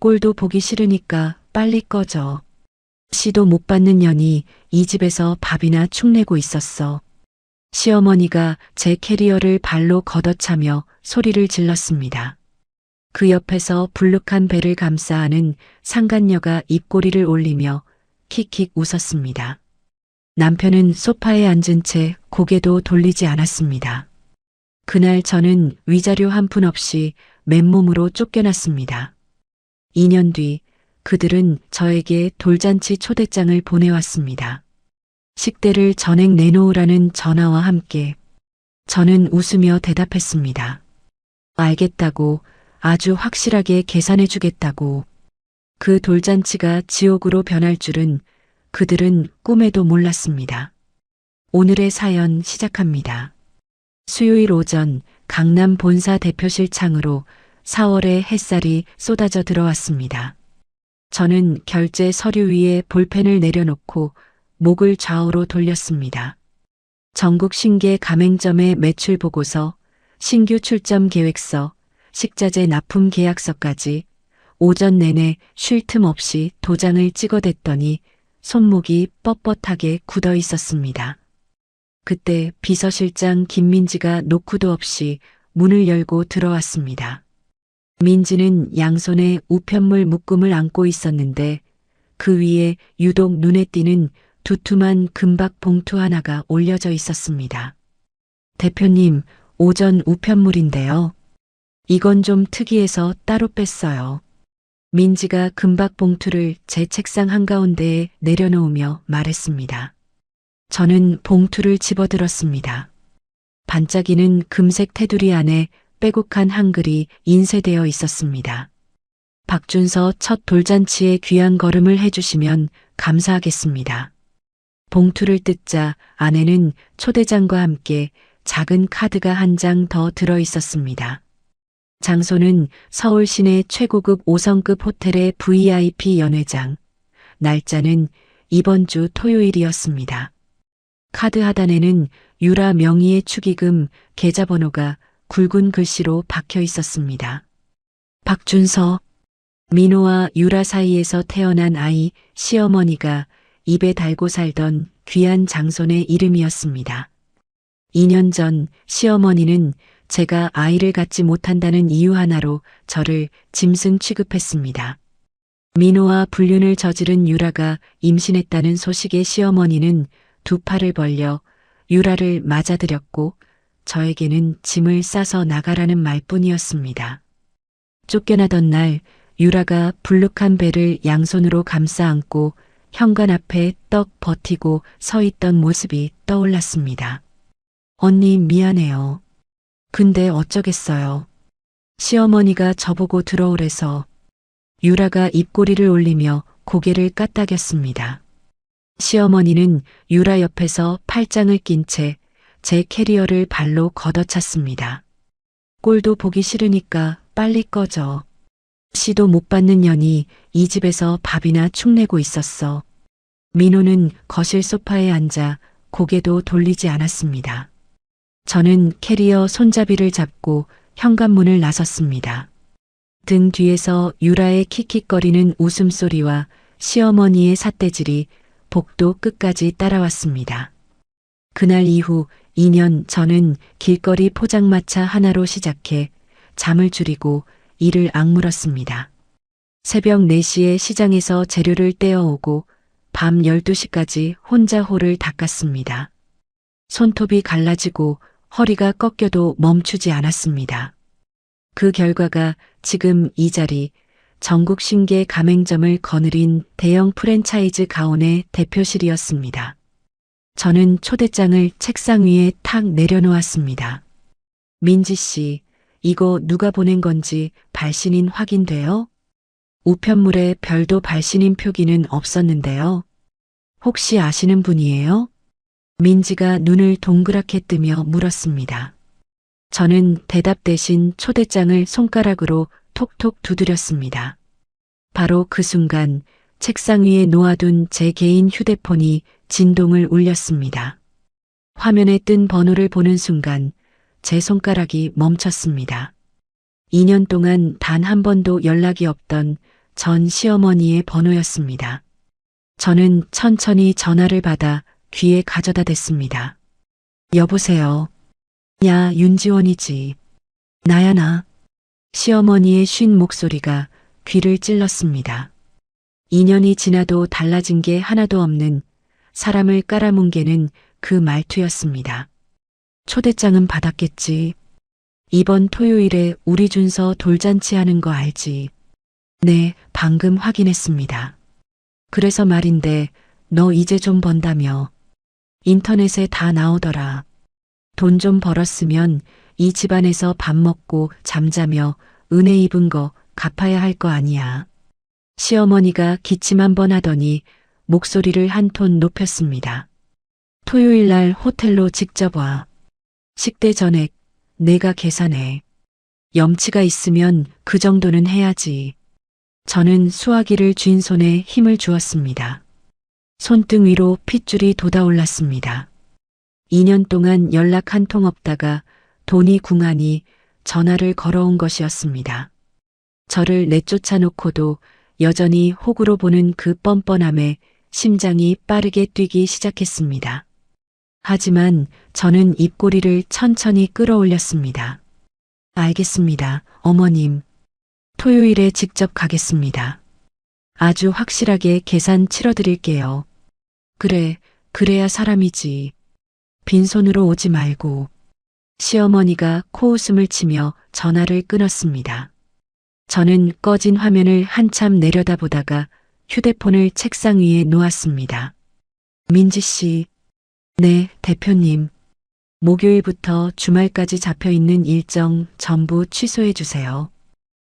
꼴도 보기 싫으니까 빨리 꺼져. 시도 못 받는 년이 이 집에서 밥이나 축내고 있었어. 시어머니가 제 캐리어를 발로 걷어차며 소리를 질렀습니다. 그 옆에서 불룩한 배를 감싸 안은 상간녀가 입꼬리를 올리며 킥킥 웃었습니다. 남편은 소파에 앉은 채 고개도 돌리지 않았습니다. 그날 저는 위자료 한 푼 없이 맨몸으로 쫓겨났습니다. 2년 뒤 그들은 저에게 돌잔치 초대장을 보내왔습니다. 식대를 전액 내놓으라는 전화와 함께 저는 웃으며 대답했습니다. 알겠다고, 아주 확실하게 계산해주겠다고. 그 돌잔치가 지옥으로 변할 줄은 그들은 꿈에도 몰랐습니다. 오늘의 사연 시작합니다. 수요일 오전 강남 본사 대표실 창으로 4월의 햇살이 쏟아져 들어왔습니다. 저는 결제 서류 위에 볼펜을 내려놓고 목을 좌우로 돌렸습니다. 전국 신계 가맹점의 매출 보고서, 신규 출점 계획서, 식자재 납품 계약서까지 오전 내내 쉴 틈 없이 도장을 찍어댔더니 손목이 뻣뻣하게 굳어 있었습니다. 그때 비서실장 김민지가 노크도 없이 문을 열고 들어왔습니다. 민지는 양손에 우편물 묶음을 안고 있었는데 그 위에 유독 눈에 띄는 두툼한 금박 봉투 하나가 올려져 있었습니다. 대표님, 오전 우편물인데요. 이건 좀 특이해서 따로 뺐어요. 민지가 금박 봉투를 제 책상 한가운데에 내려놓으며 말했습니다. 저는 봉투를 집어들었습니다. 반짝이는 금색 테두리 안에 빼곡한 한글이 인쇄되어 있었습니다. 박준서 첫 돌잔치에 귀한 걸음을 해주시면 감사하겠습니다. 봉투를 뜯자 안에는 초대장과 함께 작은 카드가 한 장 더 들어 있었습니다. 장소는 서울 시내 최고급 5성급 호텔의 VIP 연회장. 날짜는 이번 주 토요일이었습니다. 카드 하단에는 유라 명의의 축의금 계좌번호가 굵은 글씨로 박혀 있었습니다. 박준서, 민호와 유라 사이에서 태어난 아이 시어머니가 입에 달고 살던 귀한 장손의 이름이었습니다. 2년 전 시어머니는 제가 아이를 갖지 못한다는 이유 하나로 저를 짐승 취급했습니다. 민호와 불륜을 저지른 유라가 임신했다는 소식에 시어머니는 두 팔을 벌려 유라를 맞아들였고 저에게는 짐을 싸서 나가라는 말뿐이었습니다. 쫓겨나던 날 유라가 불룩한 배를 양손으로 감싸 안고 현관 앞에 떡 버티고 서 있던 모습이 떠올랐습니다. 언니 미안해요. 근데 어쩌겠어요. 시어머니가 저보고 들어오래서. 유라가 입꼬리를 올리며 고개를 까딱였습니다. 시어머니는 유라 옆에서 팔짱을 낀 채 제 캐리어를 발로 걷어찼습니다. 꼴도 보기 싫으니까 빨리 꺼져. 시도 못 받는 년이 이 집에서 밥이나 축내고 있었어. 민호는 거실 소파에 앉아 고개도 돌리지 않았습니다. 저는 캐리어 손잡이를 잡고 현관문을 나섰습니다. 등 뒤에서 유라의 킥킥거리는 웃음소리와 시어머니의 삿대질이 복도 끝까지 따라왔습니다. 그날 이후 2년 저는 길거리 포장마차 하나로 시작해 잠을 줄이고 일을 악물었습니다. 새벽 4시에 시장에서 재료를 떼어오고 밤 12시까지 혼자 홀을 닦았습니다. 손톱이 갈라지고 허리가 꺾여도 멈추지 않았습니다. 그 결과가 지금 이 자리, 전국 신계 가맹점을 거느린 대형 프랜차이즈 가온의 대표실이었습니다. 저는 초대장을 책상 위에 탁 내려놓았습니다. 민지 씨, 이거 누가 보낸 건지 발신인 확인돼요? 우편물에 별도 발신인 표기는 없었는데요. 혹시 아시는 분이에요? 민지가 눈을 동그랗게 뜨며 물었습니다. 저는 대답 대신 초대장을 손가락으로 톡톡 두드렸습니다. 바로 그 순간 책상 위에 놓아둔 제 개인 휴대폰이 진동을 울렸습니다. 화면에 뜬 번호를 보는 순간 제 손가락이 멈췄습니다. 2년 동안 단 한 번도 연락이 없던 전 시어머니의 번호였습니다. 저는 천천히 전화를 받아 귀에 가져다 댔습니다. 여보세요. 야, 윤지원이지. 나야 나. 시어머니의 쉰 목소리가 귀를 찔렀습니다. 2년이 지나도 달라진 게 하나도 없는 사람을 깔아뭉개는 그 말투였습니다. 초대장은 받았겠지. 이번 토요일에 우리 준서 돌잔치 하는 거 알지? 네, 방금 확인했습니다. 그래서 말인데 너 이제 좀 번다며. 인터넷에 다 나오더라. 돈 좀 벌었으면 이 집안에서 밥 먹고 잠자며 은혜 입은 거 갚아야 할 거 아니야. 시어머니가 기침 한 번 하더니 목소리를 한 톤 높였습니다. 토요일 날 호텔로 직접 와. 식대 전액 내가 계산해. 염치가 있으면 그 정도는 해야지. 저는 수화기를 쥔 손에 힘을 주었습니다. 손등 위로 핏줄이 돋아올랐습니다. 2년 동안 연락 한 통 없다가 돈이 궁하니 전화를 걸어온 것이었습니다. 저를 내쫓아 놓고도 여전히 호구로 보는 그 뻔뻔함에 심장이 빠르게 뛰기 시작했습니다. 하지만 저는 입꼬리를 천천히 끌어올렸습니다. 알겠습니다, 어머님. 토요일에 직접 가겠습니다. 아주 확실하게 계산 치러드릴게요. 그래, 그래야 사람이지. 빈손으로 오지 말고. 시어머니가 코웃음을 치며 전화를 끊었습니다. 저는 꺼진 화면을 한참 내려다보다가 휴대폰을 책상 위에 놓았습니다. 민지 씨. 네, 대표님. 목요일부터 주말까지 잡혀있는 일정 전부 취소해 주세요.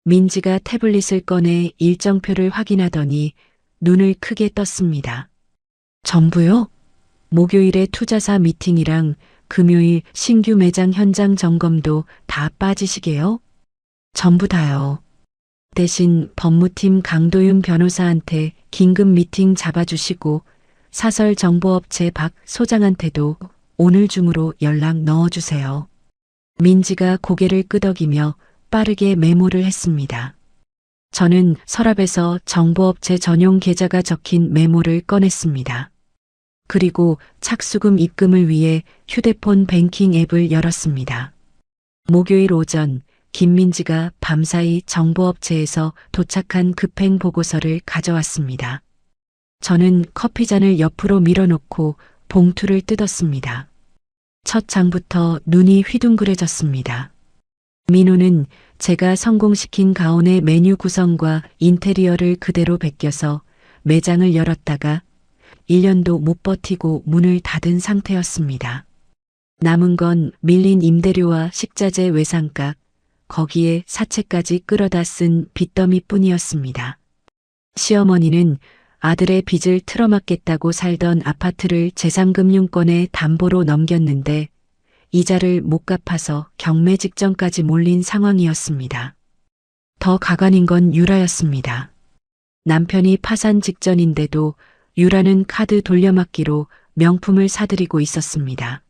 민지가 태블릿을 꺼내 일정표를 확인하더니 눈을 크게 떴습니다. 전부요? 목요일에 투자사 미팅이랑 금요일 신규 매장 현장 점검도 다 빠지시게요? 전부 다요. 대신 법무팀 강도윤 변호사한테 긴급 미팅 잡아주시고 사설 정보업체 박 소장한테도 오늘 중으로 연락 넣어주세요. 민지가 고개를 끄덕이며 빠르게 메모를 했습니다. 저는 서랍에서 정보업체 전용 계좌가 적힌 메모를 꺼냈습니다. 그리고 착수금 입금을 위해 휴대폰 뱅킹 앱을 열었습니다. 목요일 오전 김민지가 밤사이 정보업체에서 도착한 급행 보고서를 가져왔습니다. 저는 커피잔을 옆으로 밀어놓고 봉투를 뜯었습니다. 첫 장부터 눈이 휘둥그레졌습니다. 민호는 제가 성공시킨 가온의 메뉴 구성과 인테리어를 그대로 베껴서 매장을 열었다가 1년도 못 버티고 문을 닫은 상태였습니다. 남은 건 밀린 임대료와 식자재 외상값, 거기에 사채까지 끌어다 쓴 빚더미뿐이었습니다. 시어머니는 아들의 빚을 틀어막겠다고 살던 아파트를 제3금융권에 담보로 넘겼는데 이자를 못 갚아서 경매 직전까지 몰린 상황이었습니다. 더 가관인 건 유라였습니다. 남편이 파산 직전인데도 유라는 카드 돌려막기로 명품을 사들이고 있었습니다.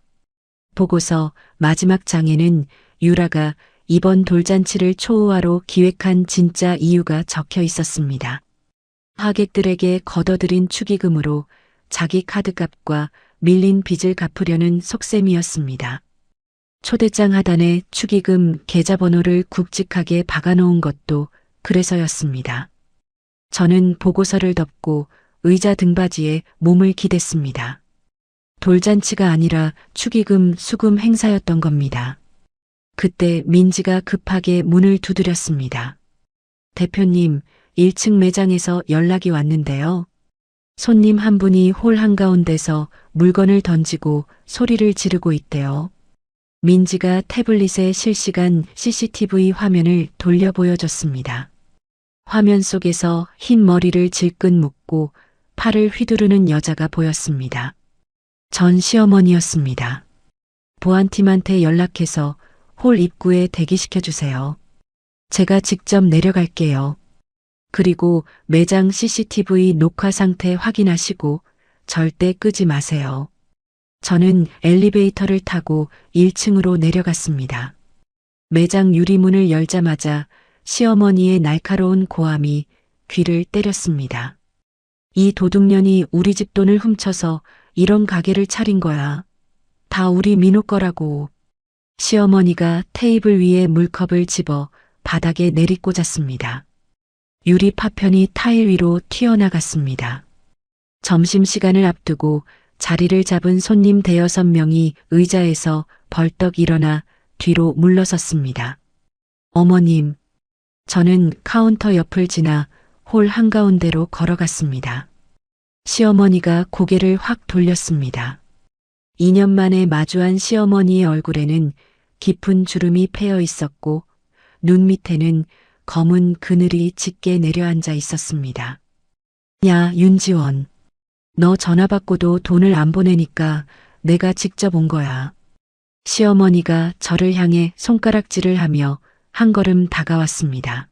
보고서 마지막 장에는 유라가 이번 돌잔치를 초호화로 기획한 진짜 이유가 적혀 있었습니다. 하객들에게 걷어들인 축의금으로 자기 카드값과 밀린 빚을 갚으려는 속셈이었습니다. 초대장 하단에 축의금 계좌번호를 굵직하게 박아놓은 것도 그래서였습니다. 저는 보고서를 덮고 의자 등받이에 몸을 기댔습니다. 돌잔치가 아니라 축의금 수금 행사였던 겁니다. 그때 민지가 급하게 문을 두드렸습니다. 대표님, 1층 매장에서 연락이 왔는데요. 손님 한 분이 홀 한가운데서 물건을 던지고 소리를 지르고 있대요. 민지가 태블릿에 실시간 CCTV 화면을 돌려 보여줬습니다. 화면 속에서 흰 머리를 질끈 묶고 팔을 휘두르는 여자가 보였습니다. 전 시어머니였습니다. 보안팀한테 연락해서 홀 입구에 대기시켜주세요. 제가 직접 내려갈게요. 그리고 매장 CCTV 녹화 상태 확인하시고 절대 끄지 마세요. 저는 엘리베이터를 타고 1층으로 내려갔습니다. 매장 유리문을 열자마자 시어머니의 날카로운 고함이 귀를 때렸습니다. 이 도둑년이 우리 집 돈을 훔쳐서 이런 가게를 차린 거야. 다 우리 민호 거라고. 시어머니가 테이블 위에 물컵을 집어 바닥에 내리꽂았습니다. 유리 파편이 타일 위로 튀어나갔습니다. 점심시간을 앞두고 자리를 잡은 손님 대여섯 명이 의자에서 벌떡 일어나 뒤로 물러섰습니다. 어머님, 저는 카운터 옆을 지나 홀 한가운데로 걸어갔습니다. 시어머니가 고개를 확 돌렸습니다. 2년 만에 마주한 시어머니의 얼굴에는 깊은 주름이 패여 있었고 눈 밑에는 검은 그늘이 짙게 내려앉아 있었습니다. 야, 윤지원. 너 전화 받고도 돈을 안 보내니까 내가 직접 온 거야. 시어머니가 저를 향해 손가락질을 하며 한 걸음 다가왔습니다.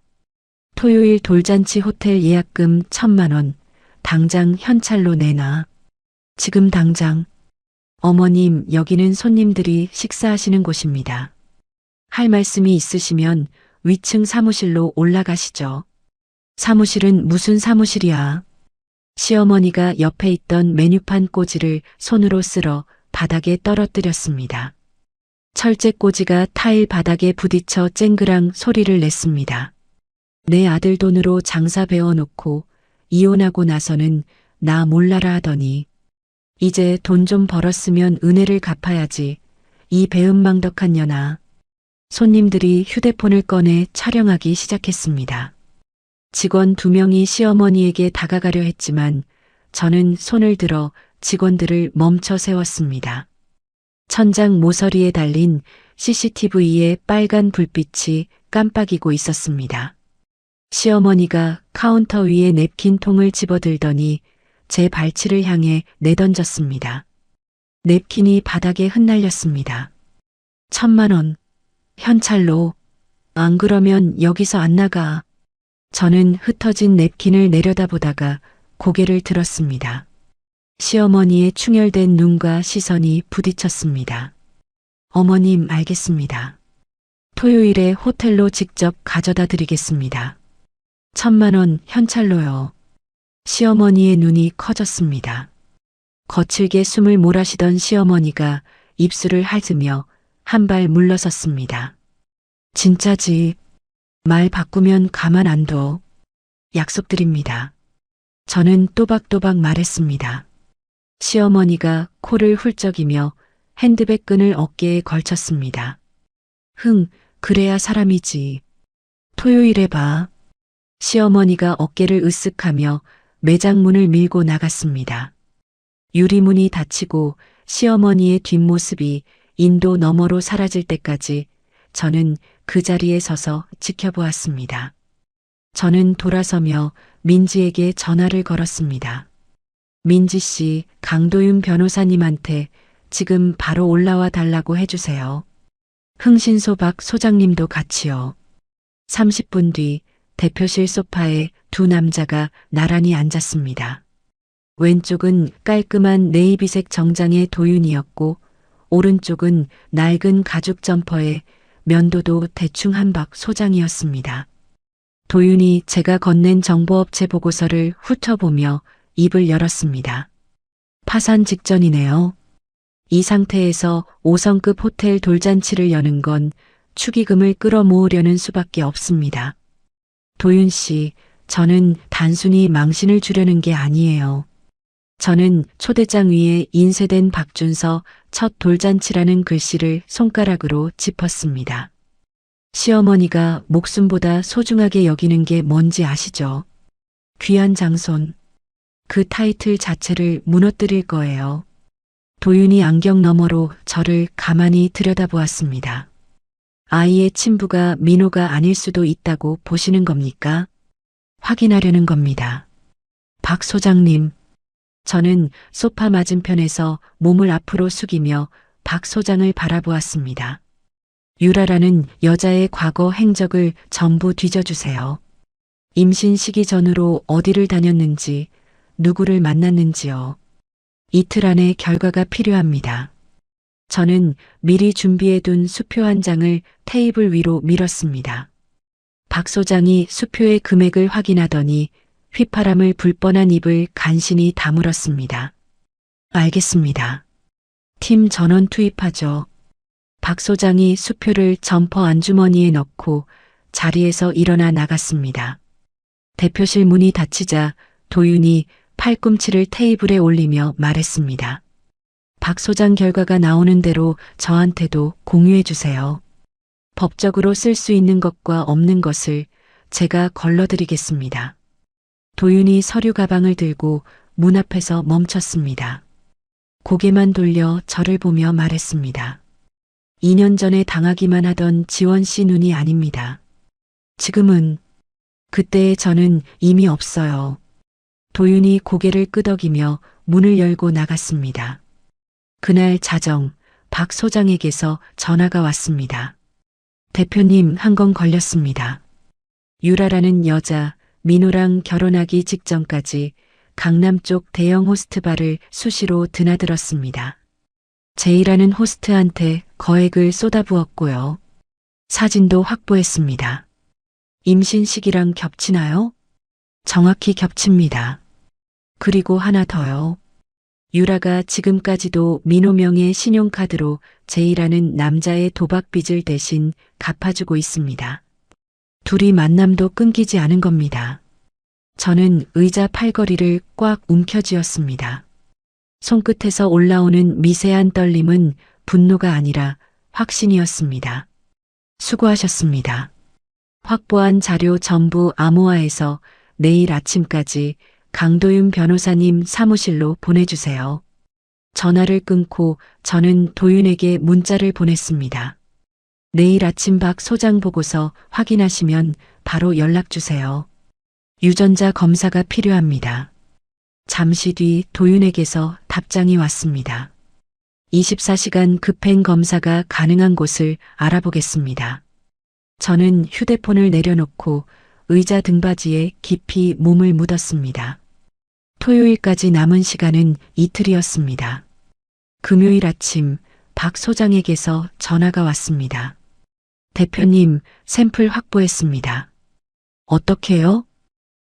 토요일 돌잔치 호텔 예약금 1,000만 원. 당장 현찰로 내놔. 지금 당장. 어머님, 여기는 손님들이 식사하시는 곳입니다. 할 말씀이 있으시면 위층 사무실로 올라가시죠. 사무실은 무슨 사무실이야? 시어머니가 옆에 있던 메뉴판 꼬지를 손으로 쓸어 바닥에 떨어뜨렸습니다. 철제 꼬지가 타일 바닥에 부딪혀 쨍그랑 소리를 냈습니다. 내 아들 돈으로 장사 배워놓고 이혼하고 나서는 나 몰라라 하더니 이제 돈 좀 벌었으면 은혜를 갚아야지. 이 배은망덕한 년아. 손님들이 휴대폰을 꺼내 촬영하기 시작했습니다. 직원 2명이 시어머니에게 다가가려 했지만 저는 손을 들어 직원들을 멈춰 세웠습니다. 천장 모서리에 달린 CCTV에 빨간 불빛이 깜빡이고 있었습니다. 시어머니가 카운터 위에 냅킨 통을 집어들더니 제 발치를 향해 내던졌습니다. 냅킨이 바닥에 흩날렸습니다. 1,000만 원. 현찰로. 안 그러면 여기서 안 나가. 저는 흩어진 냅킨을 내려다보다가 고개를 들었습니다. 시어머니의 충혈된 눈과 시선이 부딪혔습니다. 어머님, 알겠습니다. 토요일에 호텔로 직접 가져다 드리겠습니다. 1,000만 원 현찰로요. 시어머니의 눈이 커졌습니다. 거칠게 숨을 몰아쉬던 시어머니가 입술을 핥으며 한 발 물러섰습니다. 진짜지. 말 바꾸면 가만 안 둬. 약속드립니다. 저는 또박또박 말했습니다. 시어머니가 코를 훌쩍이며 핸드백 끈을 어깨에 걸쳤습니다. 그래야 사람이지. 토요일에 봐. 시어머니가 어깨를 으쓱하며 매장 문을 밀고 나갔습니다. 유리문이 닫히고 시어머니의 뒷모습이 인도 너머로 사라질 때까지 저는 그 자리에 서서 지켜보았습니다. 저는 돌아서며 민지에게 전화를 걸었습니다. 민지 씨, 강도윤 변호사님한테 지금 바로 올라와 달라고 해주세요. 흥신소 박 소장님도 같이요. 30분 뒤 대표실 소파에 두 남자가 나란히 앉았습니다. 왼쪽은 깔끔한 네이비색 정장의 도윤이었고 오른쪽은 낡은 가죽 점퍼에 면도도 대충 한 박 소장이었습니다. 도윤이 제가 건넨 정보업체 보고서를 훑어보며 입을 열었습니다. 파산 직전이네요. 이 상태에서 5성급 호텔 돌잔치를 여는 건 축의금을 끌어모으려는 수밖에 없습니다. 도윤 씨, 저는 단순히 망신을 주려는 게 아니에요. 저는 초대장 위에 인쇄된 박준서 첫 돌잔치라는 글씨를 손가락으로 짚었습니다. 시어머니가 목숨보다 소중하게 여기는 게 뭔지 아시죠? 귀한 장손. 그 타이틀 자체를 무너뜨릴 거예요. 도윤이 안경 너머로 저를 가만히 들여다보았습니다. 아이의 친부가 민호가 아닐 수도 있다고 보시는 겁니까? 확인하려는 겁니다. 박 소장님. 저는 소파 맞은편에서 몸을 앞으로 숙이며 박 소장을 바라보았습니다. 유라라는 여자의 과거 행적을 전부 뒤져주세요. 임신 시기 전으로 어디를 다녔는지, 누구를 만났는지요. 이틀 안에 결과가 필요합니다. 저는 미리 준비해둔 수표 한 장을 테이블 위로 밀었습니다. 박 소장이 수표의 금액을 확인하더니 휘파람을 불 뻔한 입을 간신히 다물었습니다. 알겠습니다. 팀 전원 투입하죠. 박 소장이 수표를 점퍼 안주머니에 넣고 자리에서 일어나 나갔습니다. 대표실 문이 닫히자 도윤이 팔꿈치를 테이블에 올리며 말했습니다. 박 소장 결과가 나오는 대로 저한테도 공유해 주세요. 법적으로 쓸 수 있는 것과 없는 것을 제가 걸러드리겠습니다. 도윤이 서류 가방을 들고 문 앞에서 멈췄습니다. 고개만 돌려 저를 보며 말했습니다. 2년 전에 당하기만 하던 지원 씨 눈이 아닙니다. 지금은 그때의 저는 이미 없어요. 도윤이 고개를 끄덕이며 문을 열고 나갔습니다. 그날 자정 박 소장에게서 전화가 왔습니다. 대표님 한 건 걸렸습니다. 유라라는 여자 민호랑 결혼하기 직전까지 강남 쪽 대형 호스트바를 수시로 드나들었습니다. 제이라는 호스트한테 거액을 쏟아부었고요. 사진도 확보했습니다. 임신 시기랑 겹치나요? 정확히 겹칩니다. 그리고 하나 더요. 유라가 지금까지도 민호 명의 신용카드로 제이라는 남자의 도박 빚을 대신 갚아주고 있습니다. 둘이 만남도 끊기지 않은 겁니다. 저는 의자 팔걸이를 꽉 움켜쥐었습니다. 손끝에서 올라오는 미세한 떨림은 분노가 아니라 확신이었습니다. 수고하셨습니다. 확보한 자료 전부 암호화해서 내일 아침까지 강도윤 변호사님 사무실로 보내주세요. 전화를 끊고 저는 도윤에게 문자를 보냈습니다. 내일 아침 박 소장 보고서 확인하시면 바로 연락주세요. 유전자 검사가 필요합니다. 잠시 뒤 도윤에게서 답장이 왔습니다. 24시간 급행 검사가 가능한 곳을 알아보겠습니다. 저는 휴대폰을 내려놓고 의자 등받이에 깊이 몸을 묻었습니다. 토요일까지 남은 시간은 이틀이었습니다. 금요일 아침 박 소장에게서 전화가 왔습니다. 대표님, 샘플 확보했습니다. 어떻게요?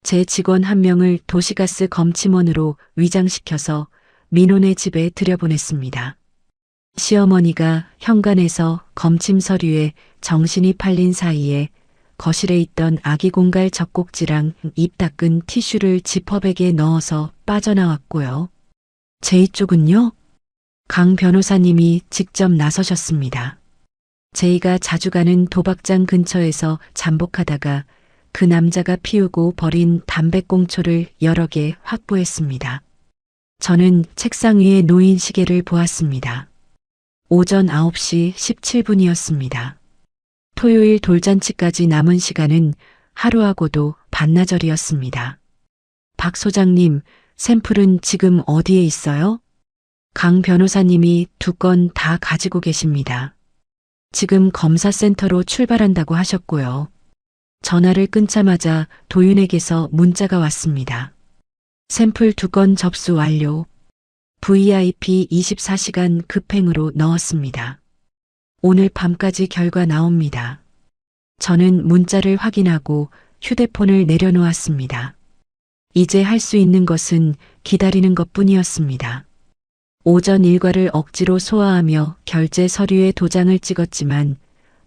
제 직원 한 명을 도시가스 검침원으로 위장시켜서 민호네 집에 들여보냈습니다. 시어머니가 현관에서 검침 서류에 정신이 팔린 사이에 거실에 있던 아기 공갈 젖꼭지랑 입 닦은 티슈를 지퍼백에 넣어서 빠져나왔고요. 제이 쪽은요? 강 변호사님이 직접 나서셨습니다. 제이가 자주 가는 도박장 근처에서 잠복하다가 그 남자가 피우고 버린 담배꽁초를 여러 개 확보했습니다. 저는 책상 위에 놓인 시계를 보았습니다. 오전 9시 17분이었습니다. 토요일 돌잔치까지 남은 시간은 하루하고도 반나절이었습니다. 박 소장님, 샘플은 지금 어디에 있어요? 강 변호사님이 2건 다 가지고 계십니다. 지금 검사센터로 출발한다고 하셨고요. 전화를 끊자마자 도윤에게서 문자가 왔습니다. 샘플 2건 접수 완료. VIP 24시간 급행으로 넣었습니다. 오늘 밤까지 결과 나옵니다. 저는 문자를 확인하고 휴대폰을 내려놓았습니다. 이제 할 수 있는 것은 기다리는 것뿐이었습니다. 오전 일과를 억지로 소화하며 결제 서류에 도장을 찍었지만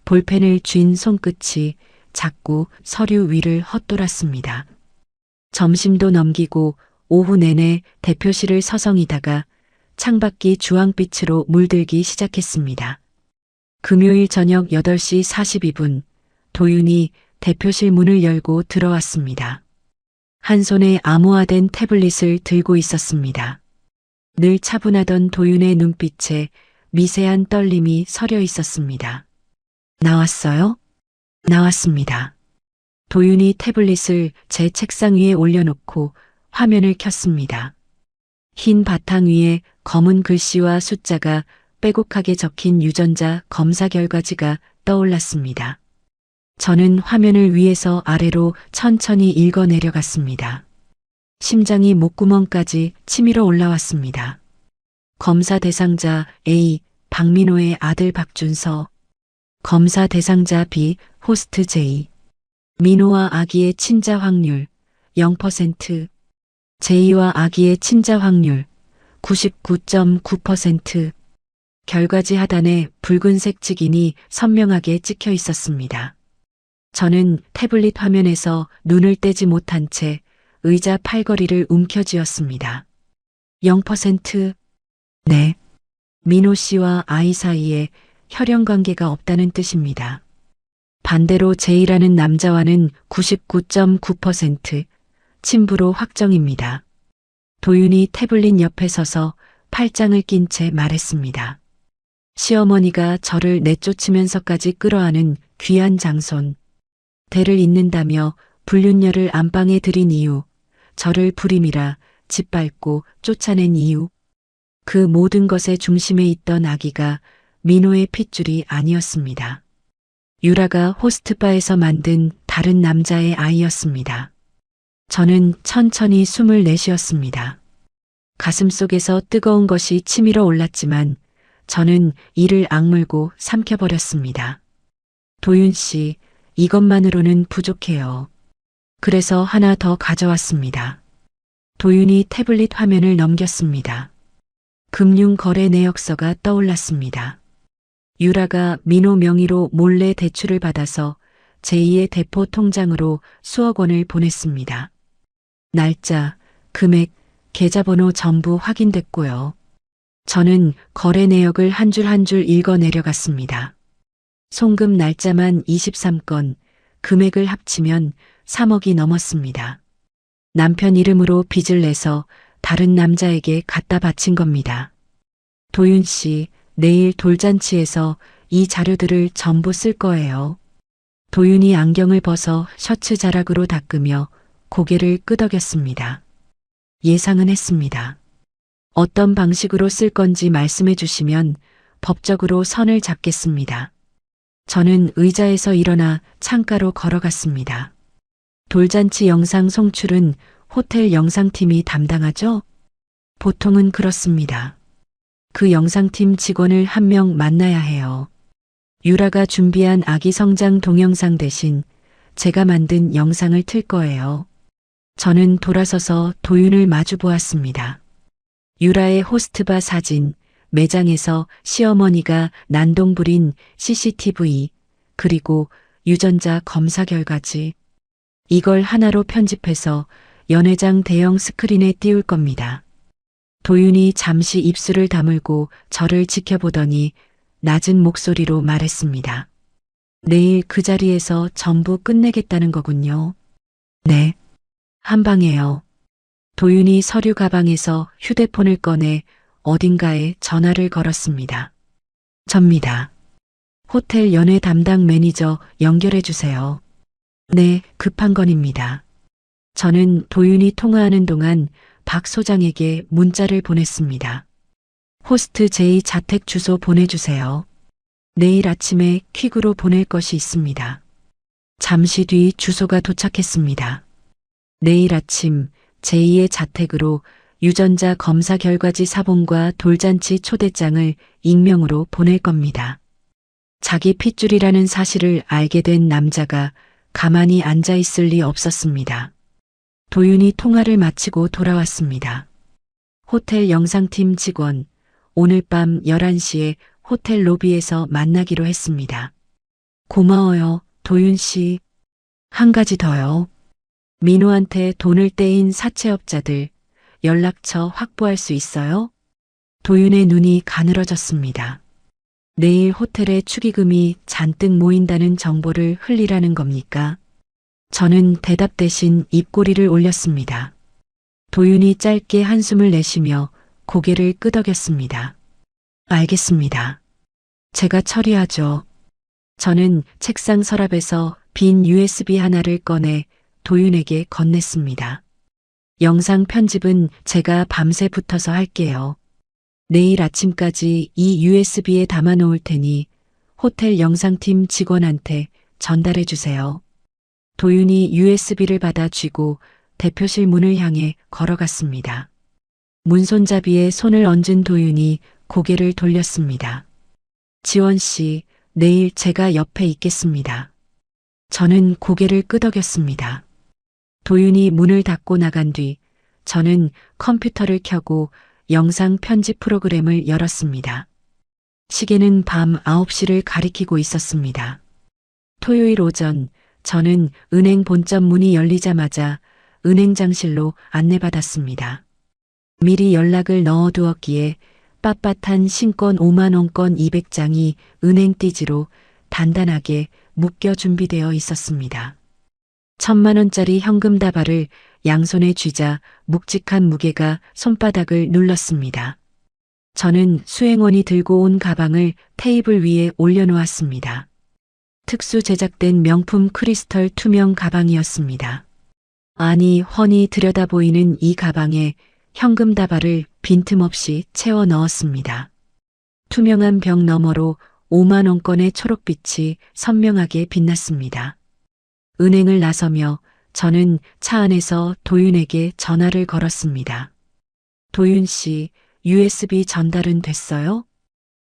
볼펜을 쥔 손끝이 자꾸 서류 위를 헛돌았습니다. 점심도 넘기고 오후 내내 대표실을 서성이다가 창밖이 주황빛으로 물들기 시작했습니다. 금요일 저녁 8시 42분 도윤이 대표실 문을 열고 들어왔습니다. 한 손에 암호화된 태블릿을 들고 있었습니다. 늘 차분하던 도윤의 눈빛에 미세한 떨림이 서려 있었습니다. 나왔어요? 나왔습니다. 도윤이 태블릿을 제 책상 위에 올려놓고 화면을 켰습니다. 흰 바탕 위에 검은 글씨와 숫자가 빼곡하게 적힌 유전자 검사 결과지가 떠올랐습니다. 저는 화면을 위에서 아래로 천천히 읽어 내려갔습니다. 심장이 목구멍까지 치밀어 올라왔습니다. 검사 대상자 A, 박민호의 아들 박준서. 검사 대상자 B, 호스트 J. 민호와 아기의 친자 확률 0%, 제이와 아기의 친자 확률 99.9%. 결과지 하단에 붉은색 직인이 선명하게 찍혀 있었습니다. 저는 태블릿 화면에서 눈을 떼지 못한 채 의자 팔걸이를 움켜쥐었습니다. 0%? 네. 민호 씨와 아이 사이에 혈연 관계가 없다는 뜻입니다. 반대로 제이라는 남자와는 99.9% 친부로 확정입니다. 도윤이 태블릿 옆에 서서 팔짱을 낀 채 말했습니다. 시어머니가 저를 내쫓으면서까지 끌어안은 귀한 장손. 대를 잇는다며 불륜녀를 안방에 들인 이유, 저를 불임이라 짓밟고 쫓아낸 이유, 그 모든 것의 중심에 있던 아기가 민호의 핏줄이 아니었습니다. 유라가 호스트바에서 만든 다른 남자의 아이였습니다. 저는 천천히 숨을 내쉬었습니다. 가슴속에서 뜨거운 것이 치밀어 올랐지만 저는 이를 악물고 삼켜버렸습니다. 도윤 씨, 이것만으로는 부족해요. 그래서 하나 더 가져왔습니다. 도윤이 태블릿 화면을 넘겼습니다. 금융거래 내역서가 떠올랐습니다. 유라가 민호 명의로 몰래 대출을 받아서 제2의 대포 통장으로 수억 원을 보냈습니다. 날짜, 금액, 계좌번호 전부 확인됐고요. 저는 거래 내역을 한 줄 한 줄 읽어 내려갔습니다. 송금 날짜만 23건, 금액을 합치면 3억이 넘었습니다. 남편 이름으로 빚을 내서 다른 남자에게 갖다 바친 겁니다. 도윤 씨, 내일 돌잔치에서 이 자료들을 전부 쓸 거예요. 도윤이 안경을 벗어 셔츠 자락으로 닦으며 고개를 끄덕였습니다. 예상은 했습니다. 어떤 방식으로 쓸 건지 말씀해 주시면 법적으로 선을 잡겠습니다. 저는 의자에서 일어나 창가로 걸어갔습니다. 돌잔치 영상 송출은 호텔 영상팀이 담당하죠? 보통은 그렇습니다. 그 영상팀 직원을 한 명 만나야 해요. 유라가 준비한 아기 성장 동영상 대신 제가 만든 영상을 틀 거예요. 저는 돌아서서 도윤을 마주 보았습니다. 유라의 호스트바 사진, 매장에서 시어머니가 난동 부린 CCTV, 그리고 유전자 검사 결과지. 이걸 하나로 편집해서 연회장 대형 스크린에 띄울 겁니다. 도윤이 잠시 입술을 다물고 저를 지켜보더니 낮은 목소리로 말했습니다. 내일 그 자리에서 전부 끝내겠다는 거군요. 네. 한 방에요. 도윤이 서류 가방에서 휴대폰을 꺼내 어딘가에 전화를 걸었습니다. 접니다. 호텔 연애 담당 매니저 연결해 주세요. 네, 급한 건입니다. 저는 도윤이 통화하는 동안 박 소장에게 문자를 보냈습니다. 호스트 제이 자택 주소 보내주세요. 내일 아침에 퀵으로 보낼 것이 있습니다. 잠시 뒤 주소가 도착했습니다. 내일 아침 제이의 자택으로 유전자 검사 결과지 사본과 돌잔치 초대장을 익명으로 보낼 겁니다. 자기 핏줄이라는 사실을 알게 된 남자가 가만히 앉아 있을 리 없었습니다. 도윤이 통화를 마치고 돌아왔습니다. 호텔 영상팀 직원, 오늘 밤 11시에 호텔 로비에서 만나기로 했습니다. 고마워요, 도윤 씨. 한 가지 더요. 민호한테 돈을 떼인 사채업자들 연락처 확보할 수 있어요? 도윤의 눈이 가늘어졌습니다. 내일 호텔에 축의금이 잔뜩 모인다는 정보를 흘리라는 겁니까? 저는 대답 대신 입꼬리를 올렸습니다. 도윤이 짧게 한숨을 내쉬며 고개를 끄덕였습니다. 알겠습니다. 제가 처리하죠. 저는 책상 서랍에서 빈 USB 하나를 꺼내 도윤에게 건넸습니다. 영상 편집은 제가 밤새 붙어서 할게요. 내일 아침까지 이 USB에 담아 놓을 테니 호텔 영상팀 직원한테 전달해 주세요. 도윤이 USB를 받아 쥐고 대표실 문을 향해 걸어갔습니다. 문손잡이에 손을 얹은 도윤이 고개를 돌렸습니다. 지원 씨, 내일 제가 옆에 있겠습니다. 저는 고개를 끄덕였습니다. 도윤이 문을 닫고 나간 뒤 저는 컴퓨터를 켜고 영상 편집 프로그램을 열었습니다. 시계는 밤 9시를 가리키고 있었습니다. 토요일 오전 저는 은행 본점 문이 열리자마자 은행장실로 안내받았습니다. 미리 연락을 넣어두었기에 빳빳한 신권 5만원권 200장이 은행 띠지로 단단하게 묶여 준비되어 있었습니다. 1,000만원짜리 현금 다발을 양손에 쥐자 묵직한 무게가 손바닥을 눌렀습니다. 저는 수행원이 들고 온 가방을 테이블 위에 올려놓았습니다. 특수 제작된 명품 크리스털 투명 가방이었습니다. 아니 훤히 들여다 보이는 이 가방에 현금 다발을 빈틈없이 채워 넣었습니다. 투명한 벽 너머로 5만원권의 초록빛이 선명하게 빛났습니다. 은행을 나서며 저는 차 안에서 도윤에게 전화를 걸었습니다. 도윤 씨, USB 전달은 됐어요?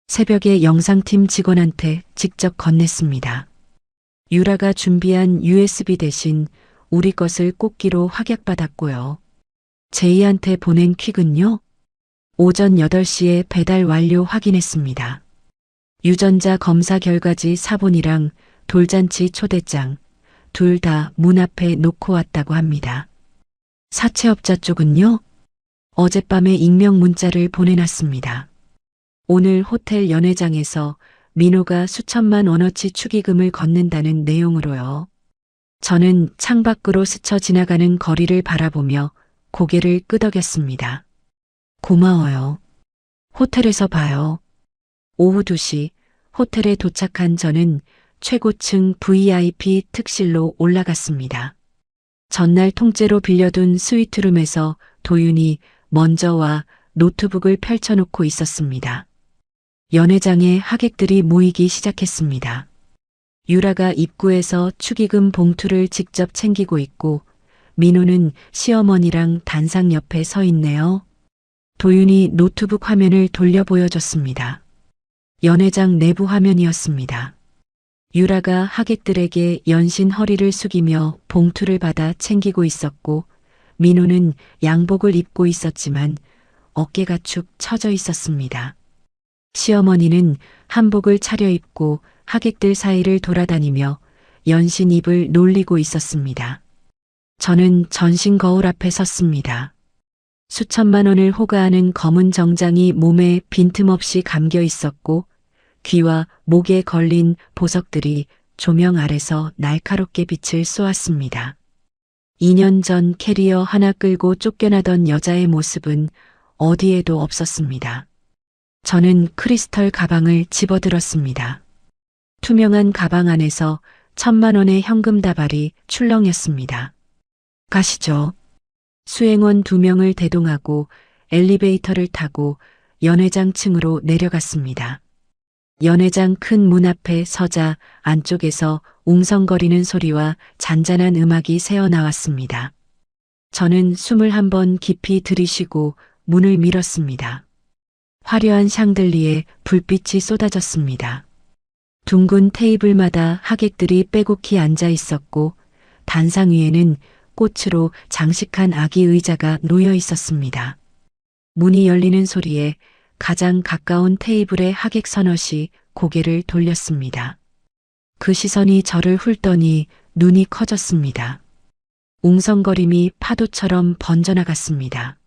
새벽에 영상팀 직원한테 직접 건넸습니다. 유라가 준비한 USB 대신 우리 것을 꼭기로 확약받았고요. 제이한테 보낸 퀵은요? 오전 8시에 배달 완료 확인했습니다. 유전자 검사 결과지 사본이랑 돌잔치 초대장 둘 다 문 앞에 놓고 왔다고 합니다. 사채업자 쪽은요? 어젯밤에 익명 문자를 보내놨습니다. 오늘 호텔 연회장에서 민호가 수천만 원어치 축의금을 걷는다는 내용으로요. 저는 창밖으로 스쳐 지나가는 거리를 바라보며 고개를 끄덕였습니다. 고마워요. 호텔에서 봐요. 오후 2시 호텔에 도착한 저는 최고층 VIP 특실로 올라갔습니다. 전날 통째로 빌려둔 스위트룸에서 도윤이 먼저 와 노트북을 펼쳐놓고 있었습니다. 연회장에 하객들이 모이기 시작했습니다. 유라가 입구에서 축의금 봉투를 직접 챙기고 있고 민호는 시어머니랑 단상 옆에 서 있네요. 도윤이 노트북 화면을 돌려 보여줬습니다. 연회장 내부 화면이었습니다. 유라가 하객들에게 연신 허리를 숙이며 봉투를 받아 챙기고 있었고 민호는 양복을 입고 있었지만 어깨가 축 처져 있었습니다. 시어머니는 한복을 차려입고 하객들 사이를 돌아다니며 연신 입을 놀리고 있었습니다. 저는 전신 거울 앞에 섰습니다. 수천만 원을 호가하는 검은 정장이 몸에 빈틈없이 감겨 있었고 귀와 목에 걸린 보석들이 조명 아래서 날카롭게 빛을 쏘았습니다. 2년 전 캐리어 하나 끌고 쫓겨나던 여자의 모습은 어디에도 없었습니다. 저는 크리스털 가방을 집어들었습니다. 투명한 가방 안에서 1,000만 원의 현금 다발이 출렁였습니다. 가시죠. 수행원 2명을 대동하고 엘리베이터를 타고 연회장 층으로 내려갔습니다. 연회장 큰 문 앞에 서자 안쪽에서 웅성거리는 소리와 잔잔한 음악이 새어나왔습니다. 저는 숨을 한번 깊이 들이쉬고 문을 밀었습니다. 화려한 샹들리에 불빛이 쏟아졌습니다. 둥근 테이블마다 하객들이 빼곡히 앉아 있었고 단상 위에는 꽃으로 장식한 아기 의자가 놓여 있었습니다. 문이 열리는 소리에 가장 가까운 테이블의 하객 서너시 고개를 돌렸습니다. 그 시선이 저를 훑더니 눈이 커졌습니다. 웅성거림이 파도처럼 번져나갔습니다.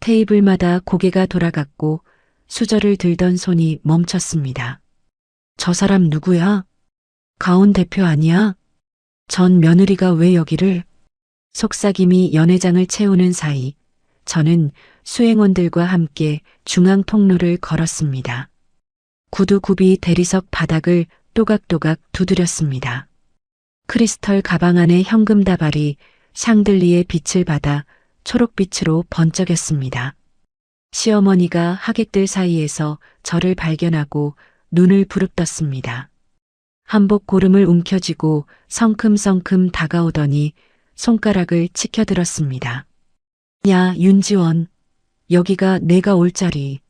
테이블마다 고개가 돌아갔고 수저를 들던 손이 멈췄습니다. 저 사람 누구야? 가온 대표 아니야? 전 며느리가 왜 여기를? 속삭임이 연회장을 채우는 사이 저는 수행원들과 함께 중앙 통로를 걸었습니다. 구두굽이 대리석 바닥을 또각또각 두드렸습니다. 크리스털 가방 안의 현금 다발이 샹들리에 빛을 받아 초록빛으로 번쩍였습니다. 시어머니가 하객들 사이에서 저를 발견하고 눈을 부릅떴습니다. 한복 고름을 움켜쥐고 성큼성큼 다가오더니 손가락을 치켜들었습니다. 야, 윤지원. 여기가 내가 올 자리.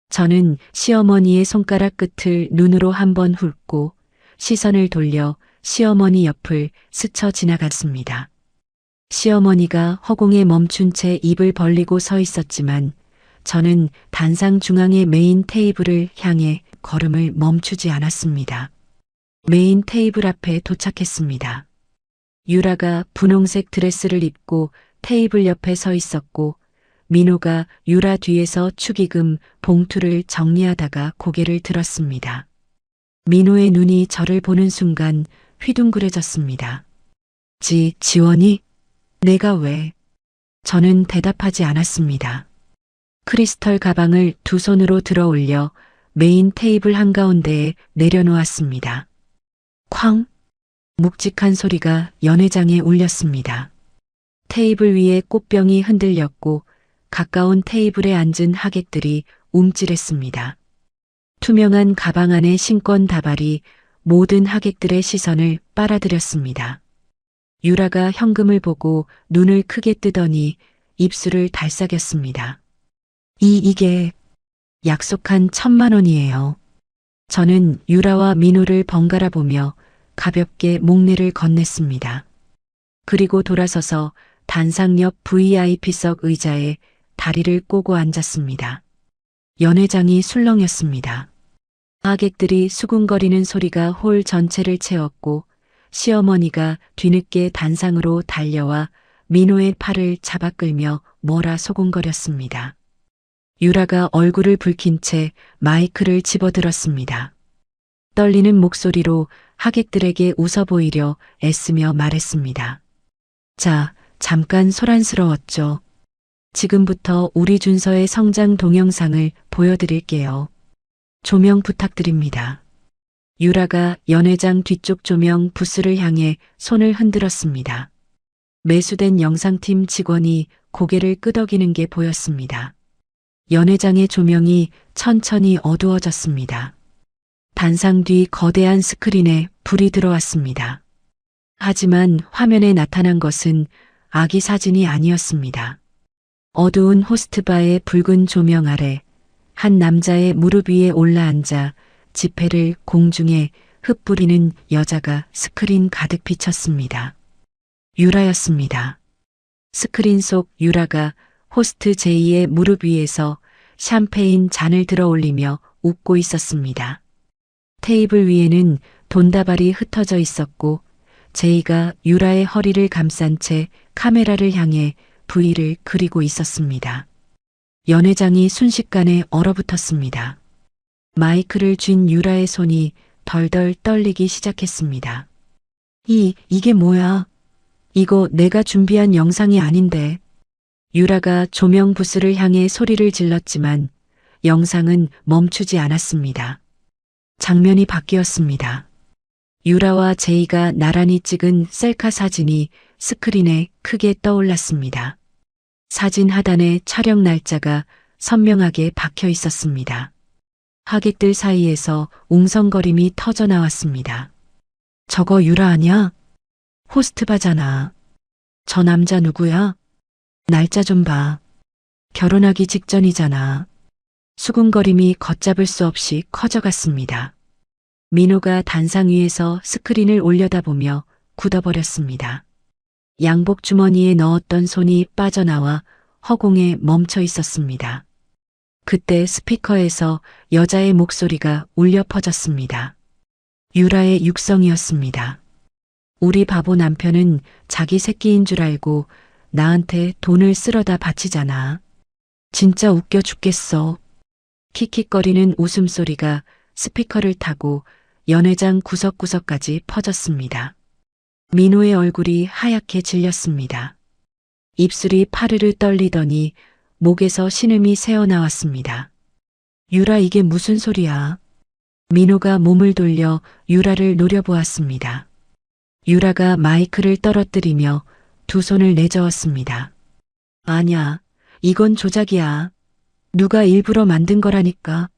저는 시어머니의 손가락 끝을 눈으로 한번 훑고 시선을 돌려 시어머니 옆을 스쳐 지나갔습니다. 시어머니가 허공에 멈춘 채 입을 벌리고 서 있었지만 저는 단상 중앙의 메인 테이블을 향해 걸음을 멈추지 않았습니다. 메인 테이블 앞에 도착했습니다. 유라가 분홍색 드레스를 입고 테이블 옆에 서 있었고 민호가 유라 뒤에서 축의금 봉투를 정리하다가 고개를 들었습니다. 민호의 눈이 저를 보는 순간 휘둥그레졌습니다. 지원이? 내가 왜? 저는 대답하지 않았습니다. 크리스털 가방을 두 손으로 들어 올려 메인 테이블 한가운데에 내려놓았습니다. 쾅! 묵직한 소리가 연회장에 울렸습니다. 테이블 위에 꽃병이 흔들렸고 가까운 테이블에 앉은 하객들이 움찔했습니다. 투명한 가방 안의 신권 다발이 모든 하객들의 시선을 빨아들였습니다. 유라가 현금을 보고 눈을 크게 뜨더니 입술을 달싹였습니다. 이게 약속한 1,000만 원이에요. 저는 유라와 민호를 번갈아 보며 가볍게 목례를 건넸습니다. 그리고 돌아서서 단상 옆 VIP석 의자에 다리를 꼬고 앉았습니다. 연회장이 술렁였습니다. 하객들이 수군거리는 소리가 홀 전체를 채웠고 시어머니가 뒤늦게 단상으로 달려와 민호의 팔을 잡아 끌며 뭐라 소곤거렸습니다. 유라가 얼굴을 붉힌 채 마이크를 집어들었습니다. 떨리는 목소리로 하객들에게 웃어 보이려 애쓰며 말했습니다. 자, 잠깐 소란스러웠죠. 지금부터 우리 준서의 성장 동영상을 보여드릴게요. 조명 부탁드립니다. 유라가 연회장 뒤쪽 조명 부스를 향해 손을 흔들었습니다. 매수된 영상팀 직원이 고개를 끄덕이는 게 보였습니다. 연회장의 조명이 천천히 어두워졌습니다. 단상 뒤 거대한 스크린에 불이 들어왔습니다. 하지만 화면에 나타난 것은 아기 사진이 아니었습니다. 어두운 호스트바의 붉은 조명 아래 한 남자의 무릎 위에 올라앉아 지폐를 공중에 흩뿌리는 여자가 스크린 가득 비쳤습니다. 유라였습니다. 스크린 속 유라가 호스트 제이의 무릎 위에서 샴페인 잔을 들어 올리며 웃고 있었습니다. 테이블 위에는 돈다발이 흩어져 있었고 제이가 유라의 허리를 감싼 채 카메라를 향해 V를 그리고 있었습니다. 연회장이 순식간에 얼어붙었습니다. 마이크를 쥔 유라의 손이 덜덜 떨리기 시작했습니다. 이게 뭐야? 이거 내가 준비한 영상이 아닌데. 유라가 조명 부스를 향해 소리를 질렀지만 영상은 멈추지 않았습니다. 장면이 바뀌었습니다. 유라와 제이가 나란히 찍은 셀카 사진이 스크린에 크게 떠올랐습니다. 사진 하단에 촬영 날짜가 선명하게 박혀 있었습니다. 하객들 사이에서 웅성거림이 터져 나왔습니다. 저거 유라 아냐? 호스트바잖아. 저 남자 누구야? 날짜 좀 봐. 결혼하기 직전이잖아. 수군거림이 걷잡을 수 없이 커져갔습니다. 민호가 단상 위에서 스크린을 올려다보며 굳어버렸습니다. 양복 주머니에 넣었던 손이 빠져나와 허공에 멈춰 있었습니다. 그때 스피커에서 여자의 목소리가 울려 퍼졌습니다. 유라의 육성이었습니다. 우리 바보 남편은 자기 새끼인 줄 알고 나한테 돈을 쓸어다 바치잖아. 진짜 웃겨 죽겠어. 킥킥거리는 웃음소리가 스피커를 타고 연회장 구석구석까지 퍼졌습니다. 민호의 얼굴이 하얗게 질렸습니다. 입술이 파르르 떨리더니 목에서 신음이 새어나왔습니다. 유라 이게 무슨 소리야? 민호가 몸을 돌려 유라를 노려보았습니다. 유라가 마이크를 떨어뜨리며 두 손을 내저었습니다. 아냐, 이건 조작이야. 누가 일부러 만든 거라니까.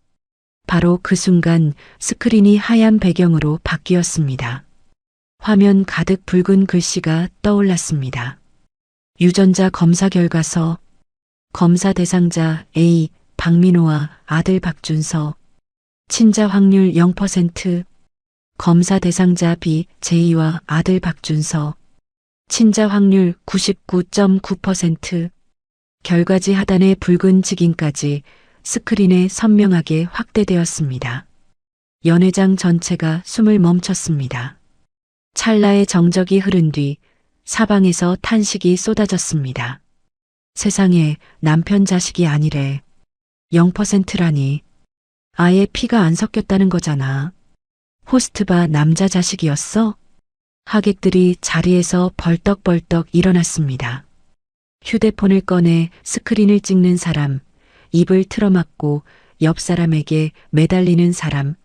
바로 그 순간 스크린이 하얀 배경으로 바뀌었습니다. 화면 가득 붉은 글씨가 떠올랐습니다. 유전자 검사 결과서, 검사 대상자 A, 박민호와 아들 박준서, 친자 확률 0%, 검사 대상자 B, 제이와 아들 박준서, 친자 확률 99.9%. 결과지 하단의 붉은 직인까지 스크린에 선명하게 확대되었습니다. 연회장 전체가 숨을 멈췄습니다. 찰나의 정적이 흐른 뒤 사방에서 탄식이 쏟아졌습니다. 세상에 남편 자식이 아니래. 0%라니. 아예 피가 안 섞였다는 거잖아. 호스트바 남자 자식이었어? 하객들이 자리에서 벌떡벌떡 일어났습니다. 휴대폰을 꺼내 스크린을 찍는 사람, 입을 틀어막고 옆 사람에게 매달리는 사람,